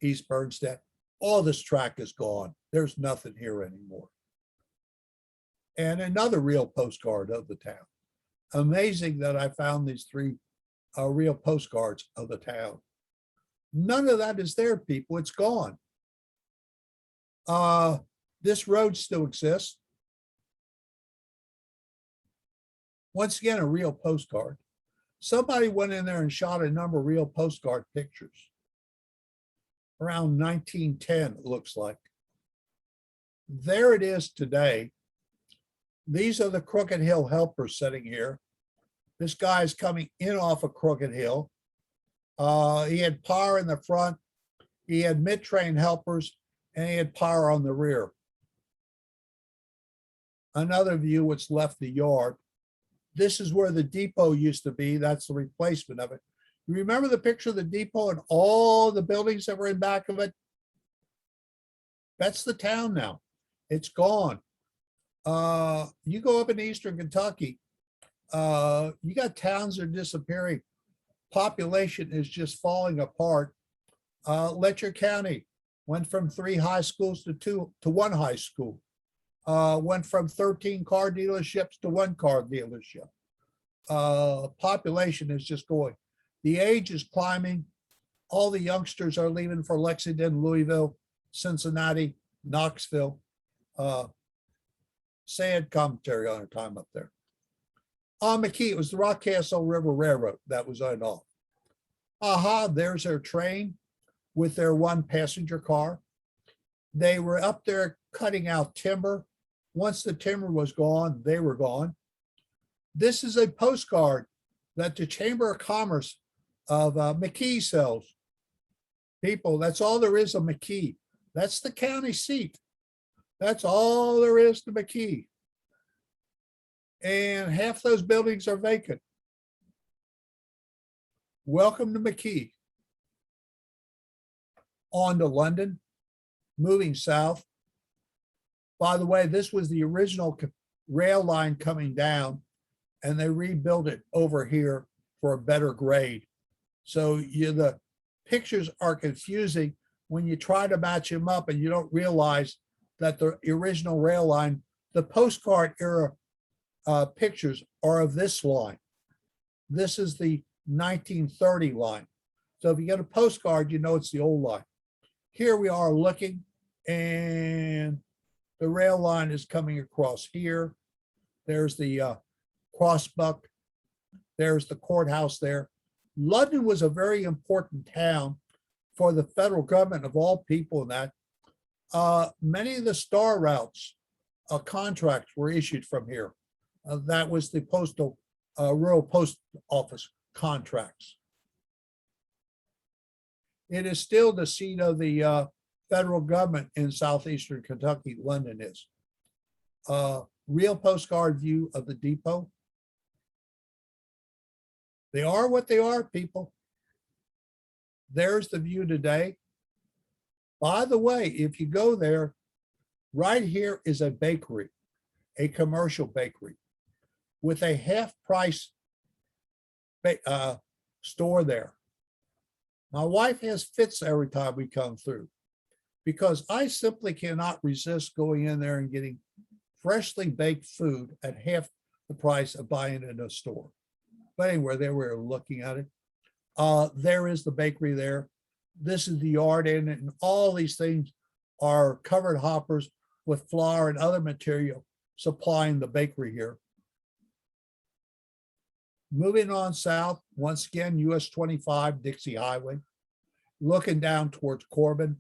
East Bernstead. All this track is gone. There's nothing here anymore. And another real postcard of the town. Amazing that I found these three real postcards of the town. None of that is there, people. It's gone. This road still exists. Once again, a real postcard. Somebody went in there and shot a number of real postcard pictures. Around 1910, it looks like. There it is today. These are the Crooked Hill helpers sitting here. This guy is coming in off of Crooked Hill. He had power in the front. He had mid-train helpers, and he had power on the rear. Another view what's left the yard. This is where the depot used to be. That's the replacement of it. You remember the picture of the depot and all the buildings that were in back of it? That's the town now. It's gone. You go up in Eastern Kentucky, you got towns that are disappearing. Population is just falling apart. Letcher County went from 3 high schools to 1 high school. Went from 13 car dealerships to 1 car dealership. Population is just going. The age is climbing. All the youngsters are leaving for Lexington, Louisville, Cincinnati, Knoxville. Sad commentary on our time up there. On McKee, it was the Rockcastle River Railroad that was on off. Aha, there's their train with their 1 passenger car. They were up there cutting out timber. Once the timber was gone, they were gone. This is a postcard that the Chamber of Commerce of McKee sells. People, that's all there is of McKee. That's the county seat. That's all there is to McKee. And half those buildings are vacant. Welcome to McKee. On to London, moving south. By the way, this was the original rail line coming down, and they rebuilt it over here for a better grade. So the pictures are confusing when you try to match them up and you don't realize that the original rail line, the postcard era pictures are of this line. This is the 1930 line. So if you get a postcard, you know it's the old line. Here we are looking, and the rail line is coming across here. There's the crossbuck. There's the courthouse there. London was a very important town for the federal government of all people in that. Many of the star routes contracts were issued from here. That was the postal, rural post office contracts. It is still the seat of the federal government in southeastern Kentucky. London is. Real postcard view of the depot. They are what they are, people. There's the view today. By the way, if you go there, right here is a bakery, a commercial bakery with a half price store there. My wife has fits every time we come through because I simply cannot resist going in there and getting freshly baked food at half the price of buying it in a store. But anyway, there we were looking at it. There is the bakery there. This is the yard in it, and all these things are covered hoppers with flour and other material supplying the bakery here. Moving on south, once again, US 25, Dixie Highway. Looking down towards Corbin,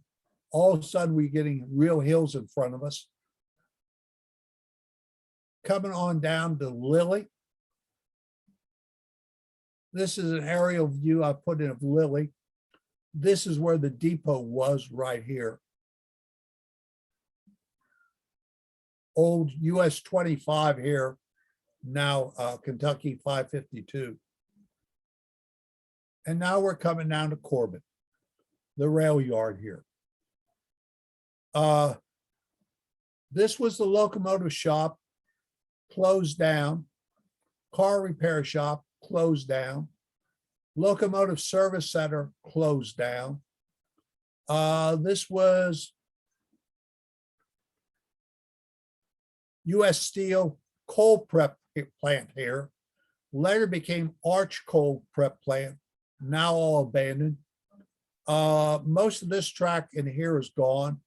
all of a sudden we're getting real hills in front of us. Coming on down to Lily. This is an aerial view I put in of Lily. This is where the depot was right here. Old US 25 here, now Kentucky 552. And now we're coming down to Corbin, the rail yard here. This was the locomotive shop, closed down. Car repair shop, closed down. Locomotive service center, closed down. This was US Steel coal prep plant here. Later became Arch coal prep plant, now all abandoned. Most of this track in here is gone.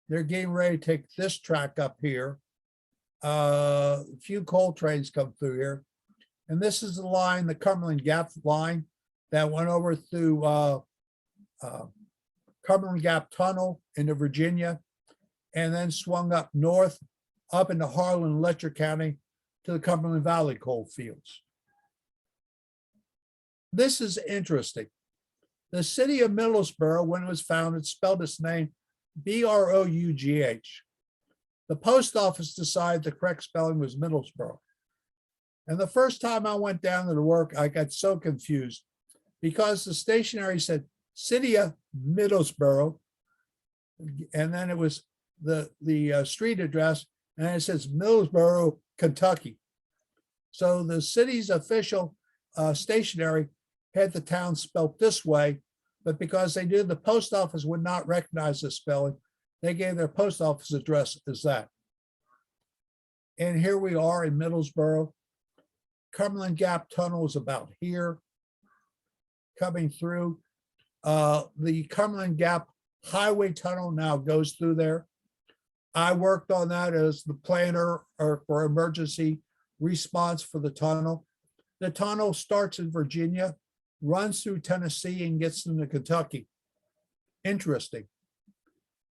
They're getting ready to take this track up here. A few coal trains come through here. And this is the line, the Cumberland Gap line that went over through Cumberland Gap Tunnel into Virginia, and then swung up north, up into Harlan and Letcher County to the Cumberland Valley coal fields. This is interesting. The city of Middlesboro, when it was founded, spelled its name B-R-O-U-G-H. The post office decided the correct spelling was Middlesboro. And the first time I went down to the work, I got so confused because the stationery said City of Middlesboro, and then it was the street address, and it says Middlesboro, Kentucky. So the city's official stationery had the town spelt this way, but because they knew the post office would not recognize the spelling, they gave their post office address as that. And here we are in Middlesboro. Cumberland Gap Tunnel is about here, coming through. The Cumberland Gap Highway Tunnel now goes through there. I worked on that as the planner for emergency response for the tunnel. The tunnel starts in Virginia, runs through Tennessee, and gets into Kentucky. Interesting.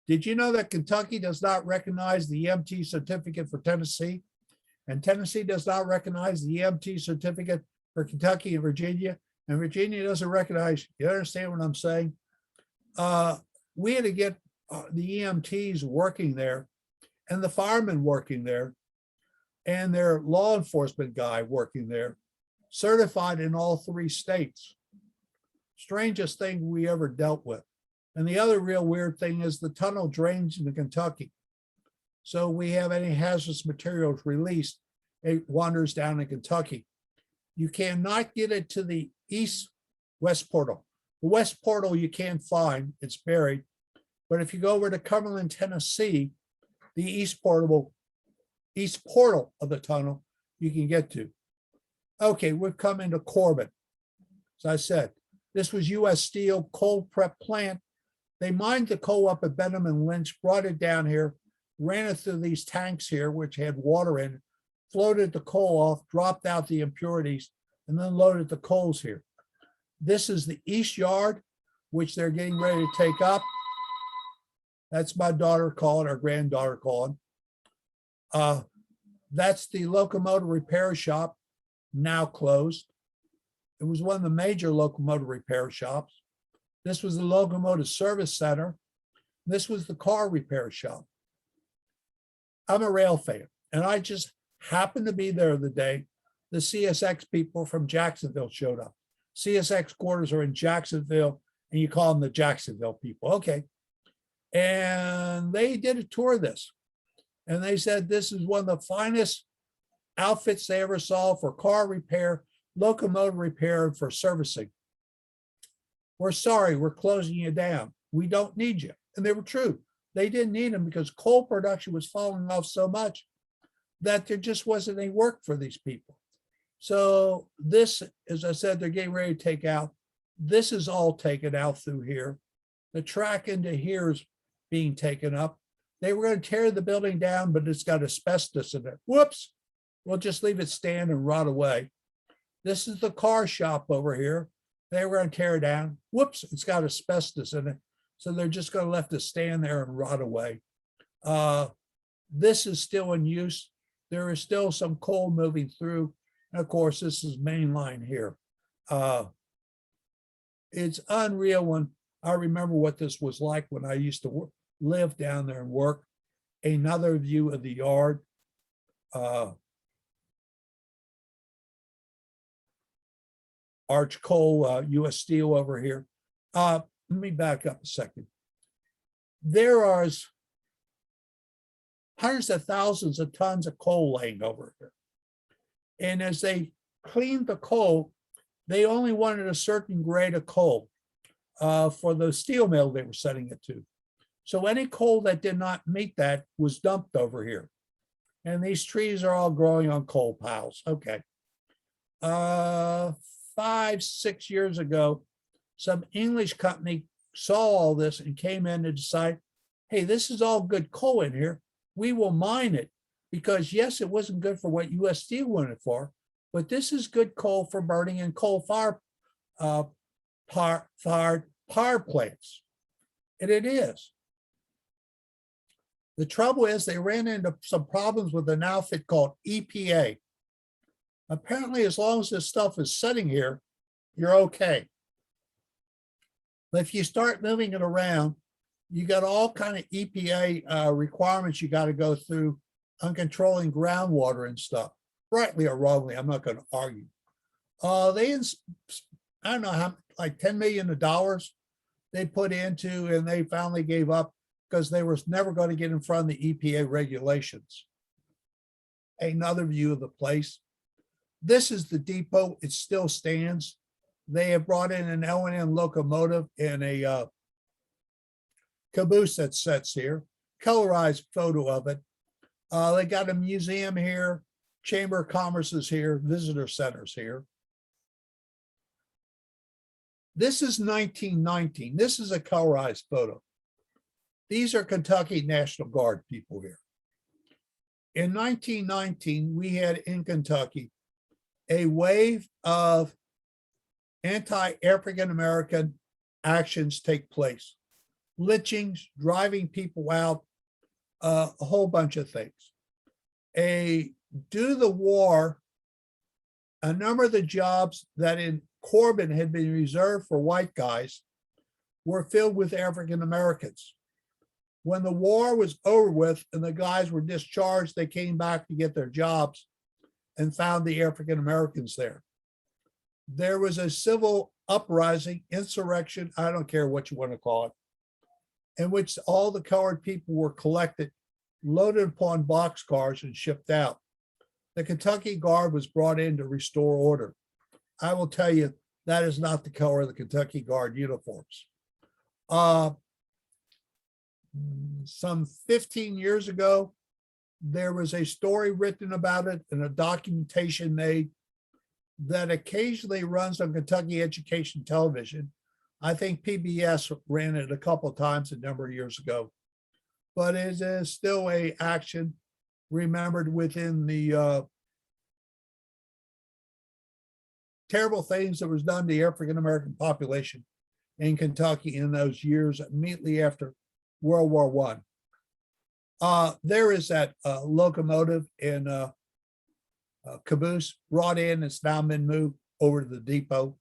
Did you know that Kentucky does not recognize the EMT certificate for Tennessee? And Tennessee does not recognize the EMT certificate for Kentucky and Virginia? And Virginia doesn't recognize, you understand what I'm saying? We had to get the EMTs working there, and the firemen working there, and their law enforcement guy working there, certified in all 3 states. Strangest thing we ever dealt with. And the other real weird thing is the tunnel drains into Kentucky. So we have any hazardous materials released, it wanders down in Kentucky. You cannot get it to the east-west portal. The west portal you can't find, it's buried. But if you go over to Cumberland, Tennessee, the east portal of the tunnel you can get to. Okay, we've come into Corbin. As I said, this was US Steel coal prep plant. They mined the coal up at Benham and Lynch, brought it down here, ran it through these tanks here, which had water in it, floated the coal off, dropped out the impurities, and then loaded the coals here. This is the east yard, which they're getting ready to take up. That's my daughter calling, our granddaughter calling. That's the locomotive repair shop, now closed. It was one of the major locomotive repair shops. This was the locomotive service center. This was the car repair shop. I'm a rail fan, and I just happened to be there the day the CSX people from Jacksonville showed up. CSX quarters are in Jacksonville, and you call them the Jacksonville people. Okay. And they did a tour of this. And they said this is one of the finest outfits they ever saw for car repair, locomotive repair, and for servicing. We're sorry, we're closing you down. We don't need you. And they were true. They didn't need them because coal production was falling off so much. that there just wasn't any work for these people. So this, as I said, they're getting ready to take out. This is all taken out through here. The track into here is being taken up. They were going to tear the building down, but it's got asbestos in it. Whoops. We'll just leave it stand and rot away. This is the car shop over here. They were going to tear it down. Whoops, it's got asbestos in it. So they're just going to let it stand there and rot away. This is still in use. There is still some coal moving through. And of course, this is main line here. It's unreal when I remember what this was like when I used to live down there and work. Another view of the yard. Arch Coal, U.S. Steel over here. Let me back up a second. There are hundreds of thousands of tons of coal laying over here. And as they cleaned the coal, they only wanted a certain grade of coal for the steel mill they were setting it to. So any coal that did not meet that was dumped over here. And these trees are all growing on coal piles. Okay. 5-6 years ago, some English company saw all this and came in to decide, hey, this is all good coal in here. We will mine it because yes, it wasn't good for what U.S. Steel wanted it for, but this is good coal for burning in coal fire power plants. And it is. The trouble is they ran into some problems with an outfit called EPA. Apparently, as long as this stuff is sitting here, you're okay. But if you start moving it around, you got all kind of EPA requirements you got to go through on controlling groundwater and stuff. Rightly or wrongly, I'm not going to argue. I don't know how, like $10 million they put into, and they finally gave up because they were never going to get in front of the EPA regulations. Another view of the place. This is the depot. It still stands. They have brought in an L&N locomotive and a caboose that sits here. Colorized photo of it. They got a museum here. Chamber of Commerce is here. Visitor centers here. This is 1919. This is a colorized photo. These are Kentucky National Guard people here. In 1919, we had in Kentucky a wave of anti-African American actions take place. Lynchings, driving people out, a whole bunch of things. Due to the war, a number of the jobs that in Corbin had been reserved for white guys were filled with African Americans. When the war was over with and the guys were discharged, they came back to get their jobs and found the African Americans there. There was a civil uprising, insurrection, I don't care what you want to call it, in which all the colored people were collected, loaded upon boxcars and shipped out. The Kentucky Guard was brought in to restore order. I will tell you, that is not the color of the Kentucky Guard uniforms. Some 15 years ago, there was a story written about it and a documentation made that occasionally runs on Kentucky Education Television. I think PBS ran it a couple of times a number of years ago, but it is still a action remembered within the terrible things that was done to the African American population in Kentucky in those years immediately after World War I. There is that locomotive and caboose brought in. It's now been moved over to the depot.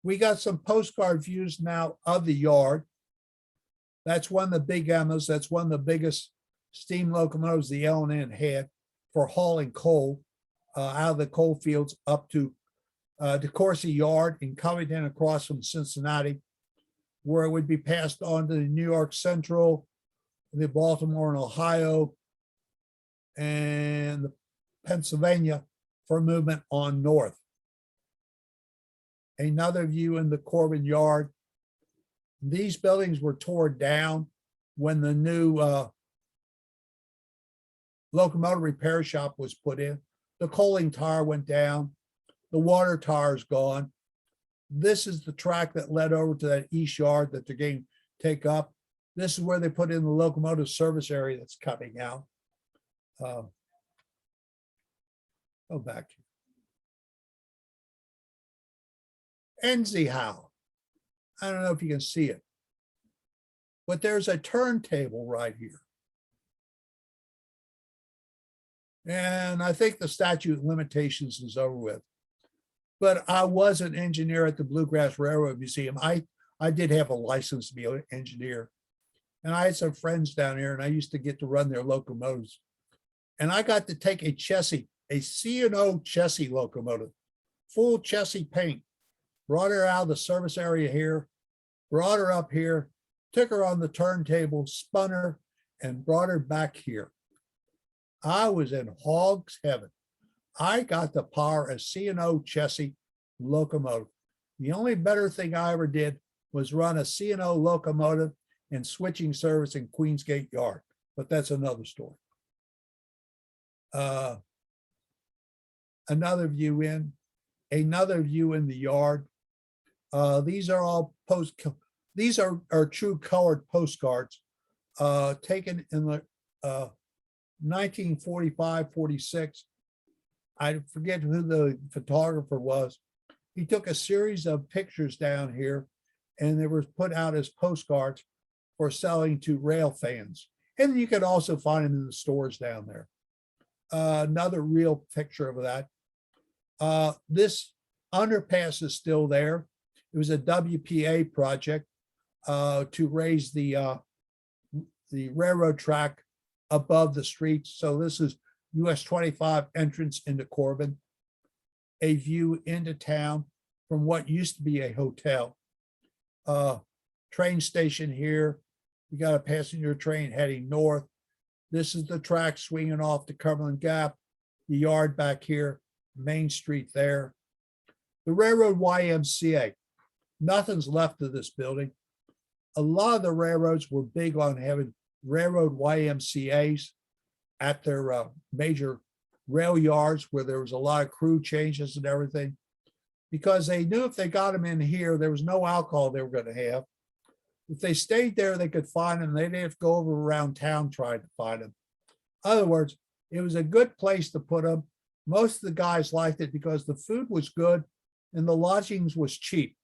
We got some postcard views now of the yard. That's one of the big Ymcas. That's one of the biggest steam locomotives the L&N had for hauling coal out of the coal fields up to DeCourcy Yard in Covington across from Cincinnati, where it would be passed on to the New York Central, the Baltimore and Ohio, and Pennsylvania for movement on north. Another view in the Corbin Yard. These buildings were torn down when the new locomotive repair shop was put in. The coaling tower went down. The water tower is gone. This is the track that led over to that east yard that they're going to take up. This is where they put in the locomotive service area that's coming out. Go back. Anyhow, I don't know if you can see it, but there's a turntable right here. And I think the statute of limitations is over with. But I was an engineer at the Bluegrass Railroad Museum. I did have a license to be an engineer. And I had some friends down here, and I used to get to run their locomotives. And I got to take a chassis, a C&O chassis locomotive, full chassis paint, brought her out of the service area here, brought her up here, took her on the turntable, spun her, and brought her back here. I was in hog's heaven. I got to power a C&O chassis locomotive. The only better thing I ever did was run a C&O locomotive in switching service in Queensgate Yard, but that's another story. Another view in the yard. These are all these are true colored postcards taken in the 1945, 46. I forget who the photographer was. He took a series of pictures down here and they were put out as postcards for selling to rail fans. And you can also find them in the stores down there. Another real picture of that. This underpass is still there. It was a WPA project to raise the railroad track above the streets. So this is US 25 entrance into Corbin, a view into town from what used to be a hotel. Train station here. You got a passenger train heading north. This is the track swinging off to Cumberland Gap, the yard back here, Main Street there. The Railroad YMCA, nothing's left of this building. A lot of the railroads were big on having Railroad YMCAs at their major rail yards where there was a lot of crew changes and everything, because they knew if they got them in here, there was no alcohol they were going to have. If they stayed there, they could find them. They didn't have to go over around town trying to find them. In other words, it was a good place to put them. Most of the guys liked it because the food was good and the lodgings was cheap.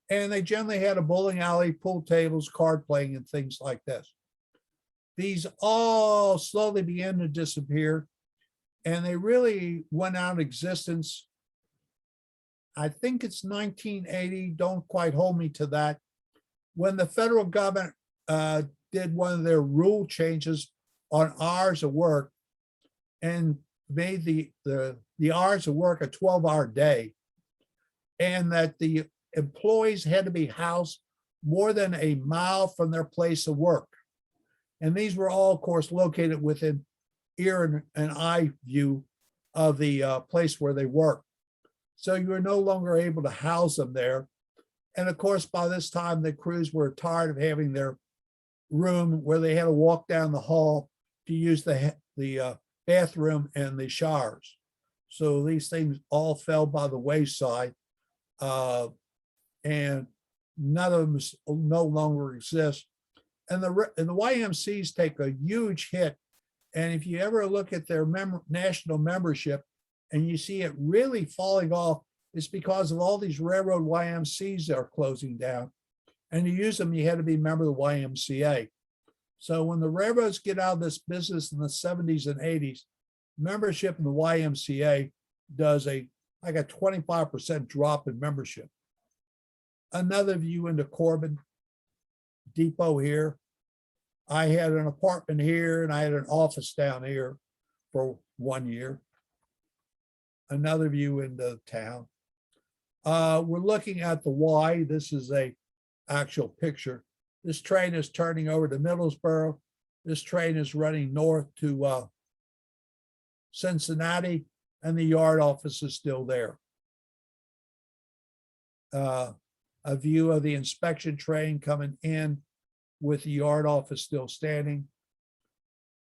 And they generally had a bowling alley, pool tables, card playing, and things like this. These all slowly began to disappear, and they really went out of existence. I think it's 1980, don't quite hold me to that, when the federal government did one of their rule changes on hours of work and made the hours of work a 12-hour day, and that the employees had to be housed more than a mile from their place of work. And these were all, of course, located within ear and eye view of the place where they work. So you were no longer able to house them there. And of course, by this time, the crews were tired of having their room where they had to walk down the hall to use the bathroom and the showers. So these things all fell by the wayside, and none of them no longer exist. And the YMCs take a huge hit. And if you ever look at their national membership and you see it really falling off, it's because of all these railroad YMCs that are closing down. And to use them, you had to be a member of the YMCA. So when the railroads get out of this business in the 70s and 80s, membership in the YMCA does like a 25% drop in membership. Another view into Corbin Depot here. I had an apartment here and I had an office down here for 1 year. Another view into town. We're looking at the Y. This is a actual picture. This train is turning over to Middlesboro. This train is running north to Cincinnati, and the yard office is still there. A view of the inspection train coming in with the yard office still standing.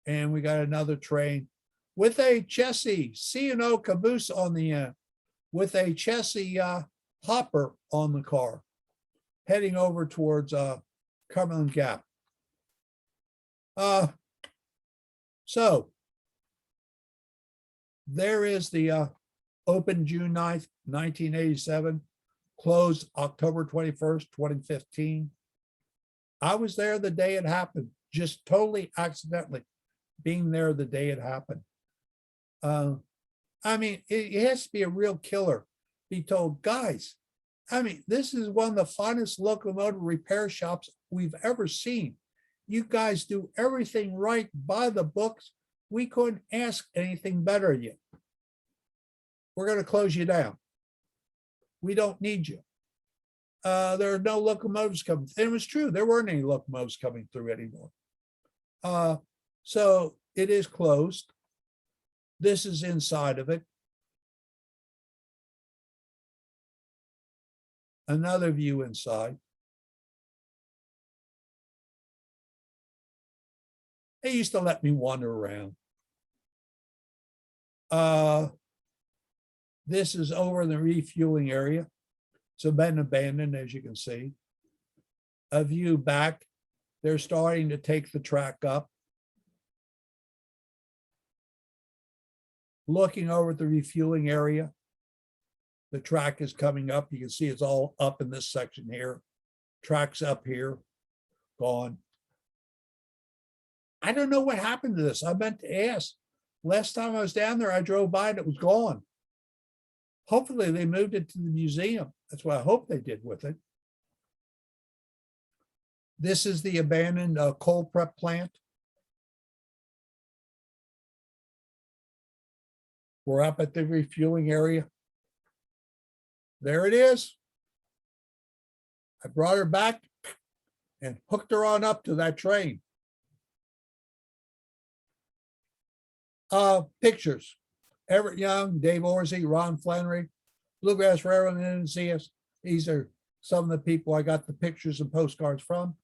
And we got another train with a chassis C&O caboose on the end, with a chassis hopper on the car, heading over towards Cumberland Gap. So there is the open June 9th, 1987, closed October 21st, 2015. I was there the day it happened, just totally accidentally being there the day it happened. I mean, it has to be a real killer. Be told, guys, I mean, this is one of the finest locomotive repair shops we've ever seen. You guys do everything right by the books. We couldn't ask anything better of you. We're going to close you down. We don't need you. There are no locomotives coming. And it was true. There weren't any locomotives coming through anymore. So it is closed. This is inside of it. Another view inside. They used to let me wander around. This is over in the refueling area. It's been abandoned, as you can see. A view back. They're starting to take the track up. Looking over at the refueling area. The track is coming up. You can see it's all up in this section here. Track's up here, gone. I don't know what happened to this. I meant to ask. Last time I was down there, I drove by and it was gone. Hopefully they moved it to the museum. That's what I hope they did with it. This is the abandoned coal prep plant. We're up at the refueling area. There it is. I brought her back and hooked her on up to that train. Pictures. Everett Young, Dave Orsey, Ron Flannery, Bluegrass Railroad enthusiasts. These are some of the people I got the pictures and postcards from.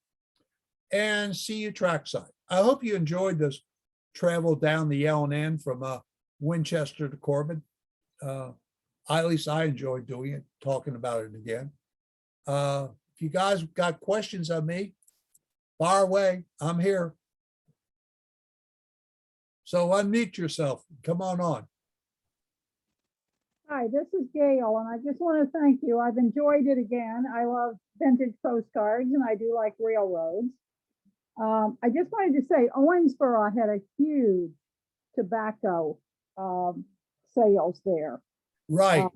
And see you trackside. I hope you enjoyed this travel down the L&N from Winchester to Corbin. At least I enjoyed doing it, talking about it again. If you guys got questions of me, fire away. I'm here. So unmute yourself. Come on. Hi, this is Gail, and I just want to thank you. I've enjoyed it again. I love vintage postcards, and I do like railroads. I just wanted to say Owensboro had a huge tobacco sales there. Right.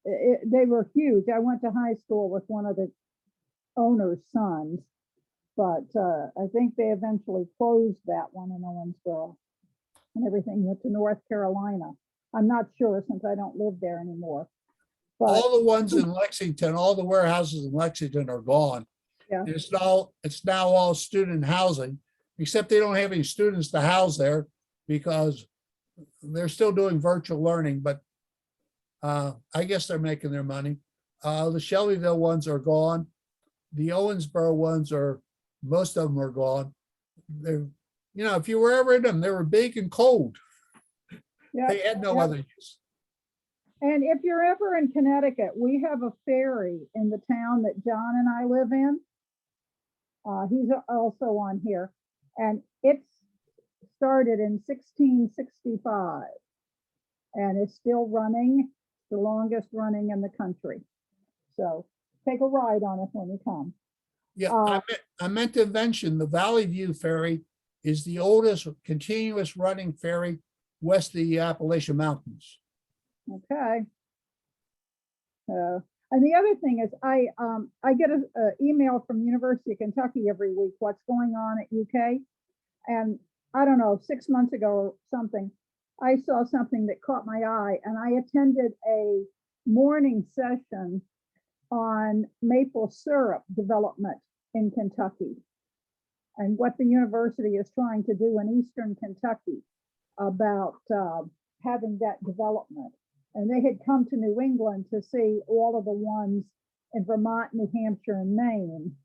They were huge. I went to high school with one of the owner's sons, but I think they eventually closed that one in Owensboro, and everything went to North Carolina. I'm not sure since I don't live there anymore. But all the ones in Lexington, all the warehouses in Lexington are gone. Yeah. It's now all student housing, except they don't have any students to house there because they're still doing virtual learning, but I guess they're making their money. The Shelbyville ones are gone. The Owensboro ones most of them are gone. They're, if you were ever in them, they were big and cold. yeah, They had no yeah. other use. And if you're ever in Connecticut, we have a ferry in the town that John and I live in. He's also on here, and it's started in 1665 and it's still running, the longest running in the country. So take a ride on it when you come. Yeah, I meant to mention the Valley View Ferry is the oldest continuous running ferry west of the Appalachian Mountains. Okay. And the other thing is I get an email from University of Kentucky every week, what's going on at UK. And I don't know, 6 months ago or something, I saw something that caught my eye, and I attended a morning session on maple syrup development in Kentucky and what the university is trying to do in Eastern Kentucky about having that development. And they had come to New England to see all of the ones in Vermont, New Hampshire, and Maine.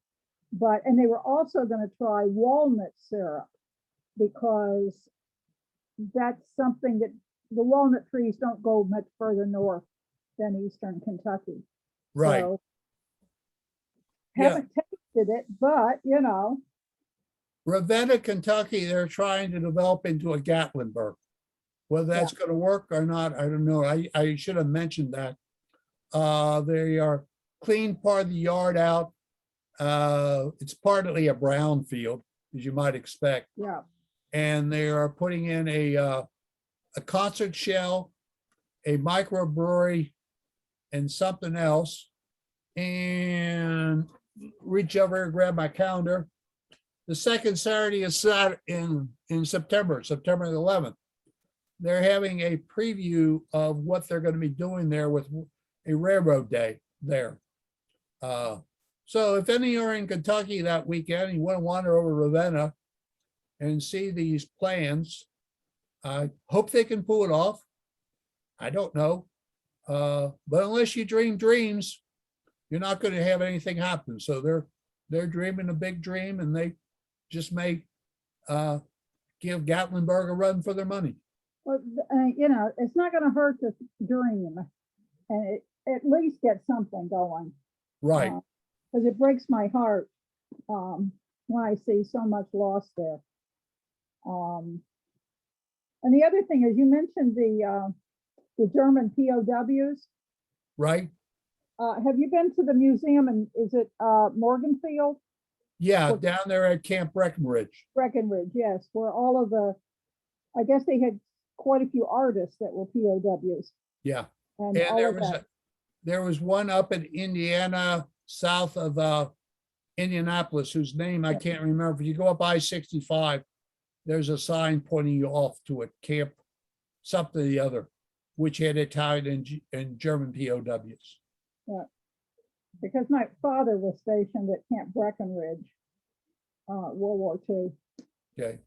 And they were also going to try walnut syrup. because that's something that the walnut trees don't go much further north than eastern Kentucky. Right. So, Yeah. haven't tasted it, but you know, Ravenna, Kentucky, they're trying to develop into a Gatlinburg. Whether that's going to work or not, I don't know. I should have mentioned that. They are clean part of the yard out. It's partly a brown field, as you might expect. yeah, And they are putting in a concert shell, a microbrewery, and something else. And reach over and grab my calendar. The second Saturday is set in September, September the 11th. They're having a preview of what they're going to be doing there with a railroad day there. So if any are in Kentucky that weekend, you want to wander over Ravenna and see these plans, I hope they can pull it off. I don't know. But unless you dream dreams, you're not going to have anything happen. So they're dreaming a big dream, and they just may give Gatlinburg a run for their money. well, you know, it's not going to hurt to dream, and at least get something going. Right. Because it breaks my heart when I see so much loss there. And the other thing is, you mentioned the German POWs. Right. Have you been to the museum, and is it Morganfield? Yeah, Well- down there at Camp Breckenridge. Breckenridge, yes, where all of I guess they had quite a few artists that were POWs. Yeah. And And all of that. there was one up in Indiana, south of Indianapolis, whose name I can't remember. If you go up I-65, there's a sign pointing you off to it, Camp something or the other, which had Italian and German POWs. Because my father was stationed at Camp Breckenridge, World War II. Okay.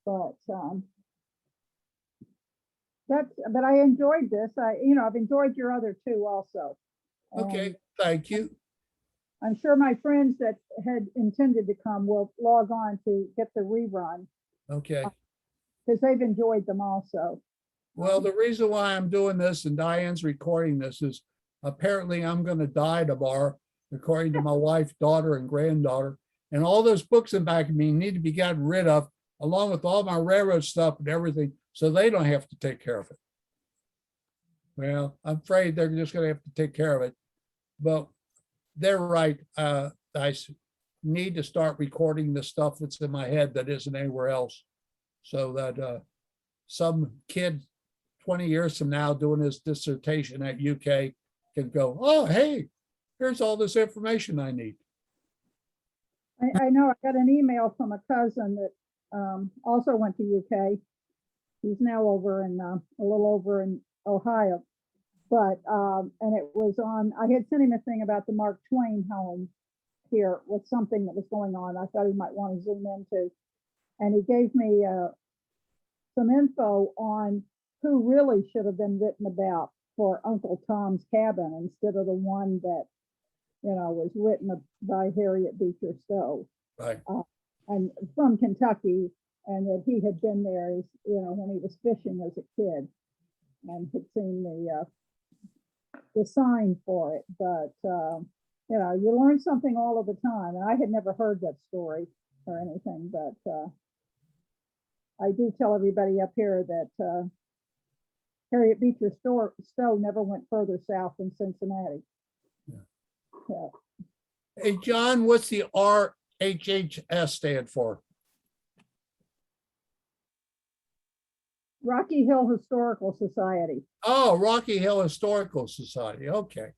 But but I enjoyed this. I've enjoyed your other two also. Okay. And Thank you. I'm sure my friends that had intended to come will log on to get the rerun Okay. because they've enjoyed them also. Well, the reason why I'm doing this and Diane's recording this is apparently I'm going to die tomorrow, according to my wife, daughter, and granddaughter. And all those books in back of me need to be gotten rid of, along with all my railroad stuff and everything, so they don't have to take care of it. Well, I'm afraid they're just going to have to take care of it. But they're right. Need to start recording the stuff that's in my head that isn't anywhere else, so that some kid 20 years from now doing his dissertation at UK can go, oh, hey, here's all this information I need. I know I got an email from a cousin that also went to UK. He's now over in a little over in Ohio. But and it was on, I had sent him a thing about the Mark Twain home here with something that was going on. I thought he might want to zoom into. And he gave me some info on who really should have been written about for Uncle Tom's Cabin instead of the one that, was written by Harriet Beecher Stowe. Right. And from Kentucky, and that he had been there, when he was fishing as a kid and had seen the sign for it. But, you learn something all of the time. And I had never heard that story or anything, but I do tell everybody up here that Harriet Beecher Stowe never went further south than Cincinnati. Yeah. So, Hey, John, what's the RHHS stand for? Rocky Hill Historical Society. Oh, Rocky Hill Historical Society. Okay.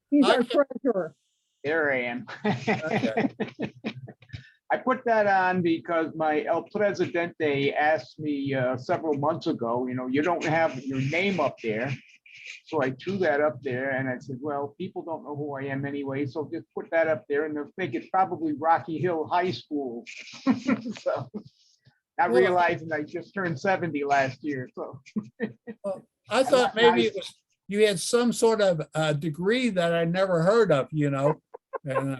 He's I our can- treasurer. There I am. Okay. I put that on because my El Presidente asked me several months ago, you don't have your name up there. So I threw that up there and I said, well, people don't know who I am anyway, so just put that up there and they'll think it's probably Rocky Hill High School. So not Well- realizing I just turned 70 last year, so. I thought maybe it was, you had some sort of degree that I never heard of, And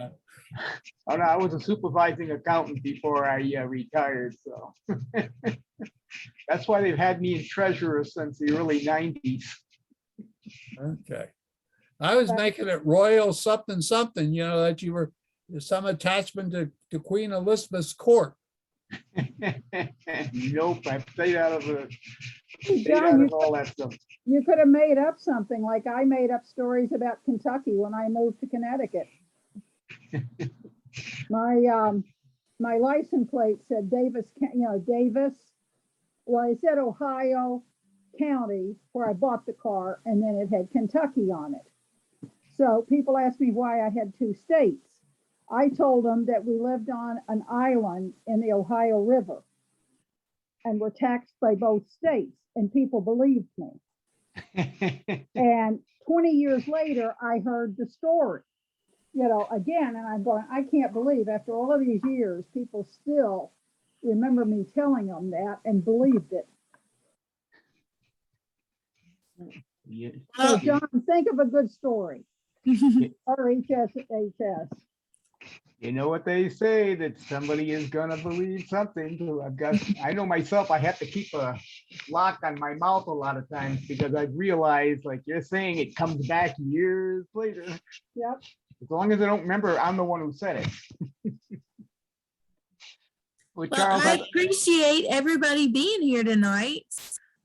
Oh, no, I was a supervising accountant before I retired, so. That's why they've had me in treasurer since the early 90s. Okay. I was making it royal something, something, that you were some attachment to Queen Elizabeth's court. Nope, I've stayed out of John, all that stuff. you could have made up something, like I made up stories about Kentucky when I moved to Connecticut. My license plate said Davis, Davis. Well, it said Ohio County where I bought the car, and then it had Kentucky on it. So people asked me why I had two states. I told them that we lived on an island in the Ohio River and were taxed by both states, and people believed me. And 20 years later, I heard the story, again, and I'm going, I can't believe after all of these years, people still remember me telling them that and believed it. Yeah. So John, think of a good story. RHS. You know what they say, that somebody is gonna believe something. So I know myself, I have to keep a lock on my mouth a lot of times because I've realized, like you're saying, it comes back years later. Yep. As long as I don't remember, I'm the one who said it. Well, Charles, I appreciate everybody being here tonight.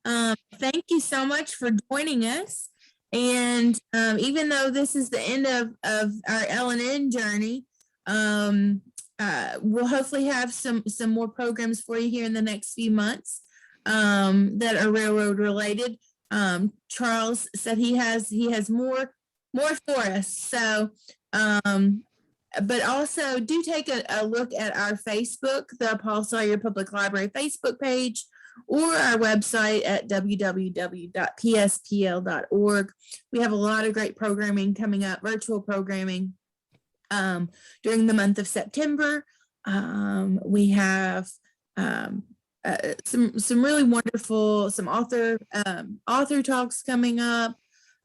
Thank you so much for joining us. And even though this is the end of our L&N journey, we'll hopefully have some more programs for you here in the next few months that are railroad related. Charles said he has more for us. So, but also do take a look at our Facebook, the Paul Sawyer Public Library Facebook page, or our website at www.pspl.org. We have a lot of great programming coming up, virtual programming during the month of September. We have some really wonderful, some author talks coming up.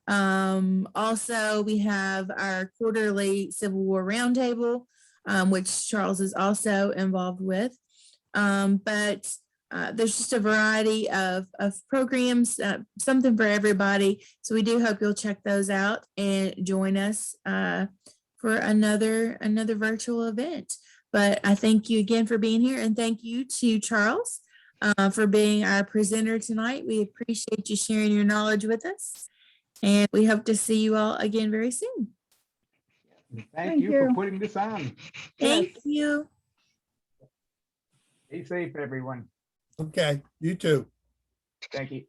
Also, we have our quarterly Civil War Roundtable, which Charles is also involved with. But there's just a variety of programs, something for everybody. So we do hope you'll check those out and join us for another virtual event. But I thank you again for being here, and thank you to Charles for being our presenter tonight. We appreciate you sharing your knowledge with us, and we hope to see you all again very soon. thank you for putting this on. Thank you. Stay safe, everyone. Okay, you too. Thank you.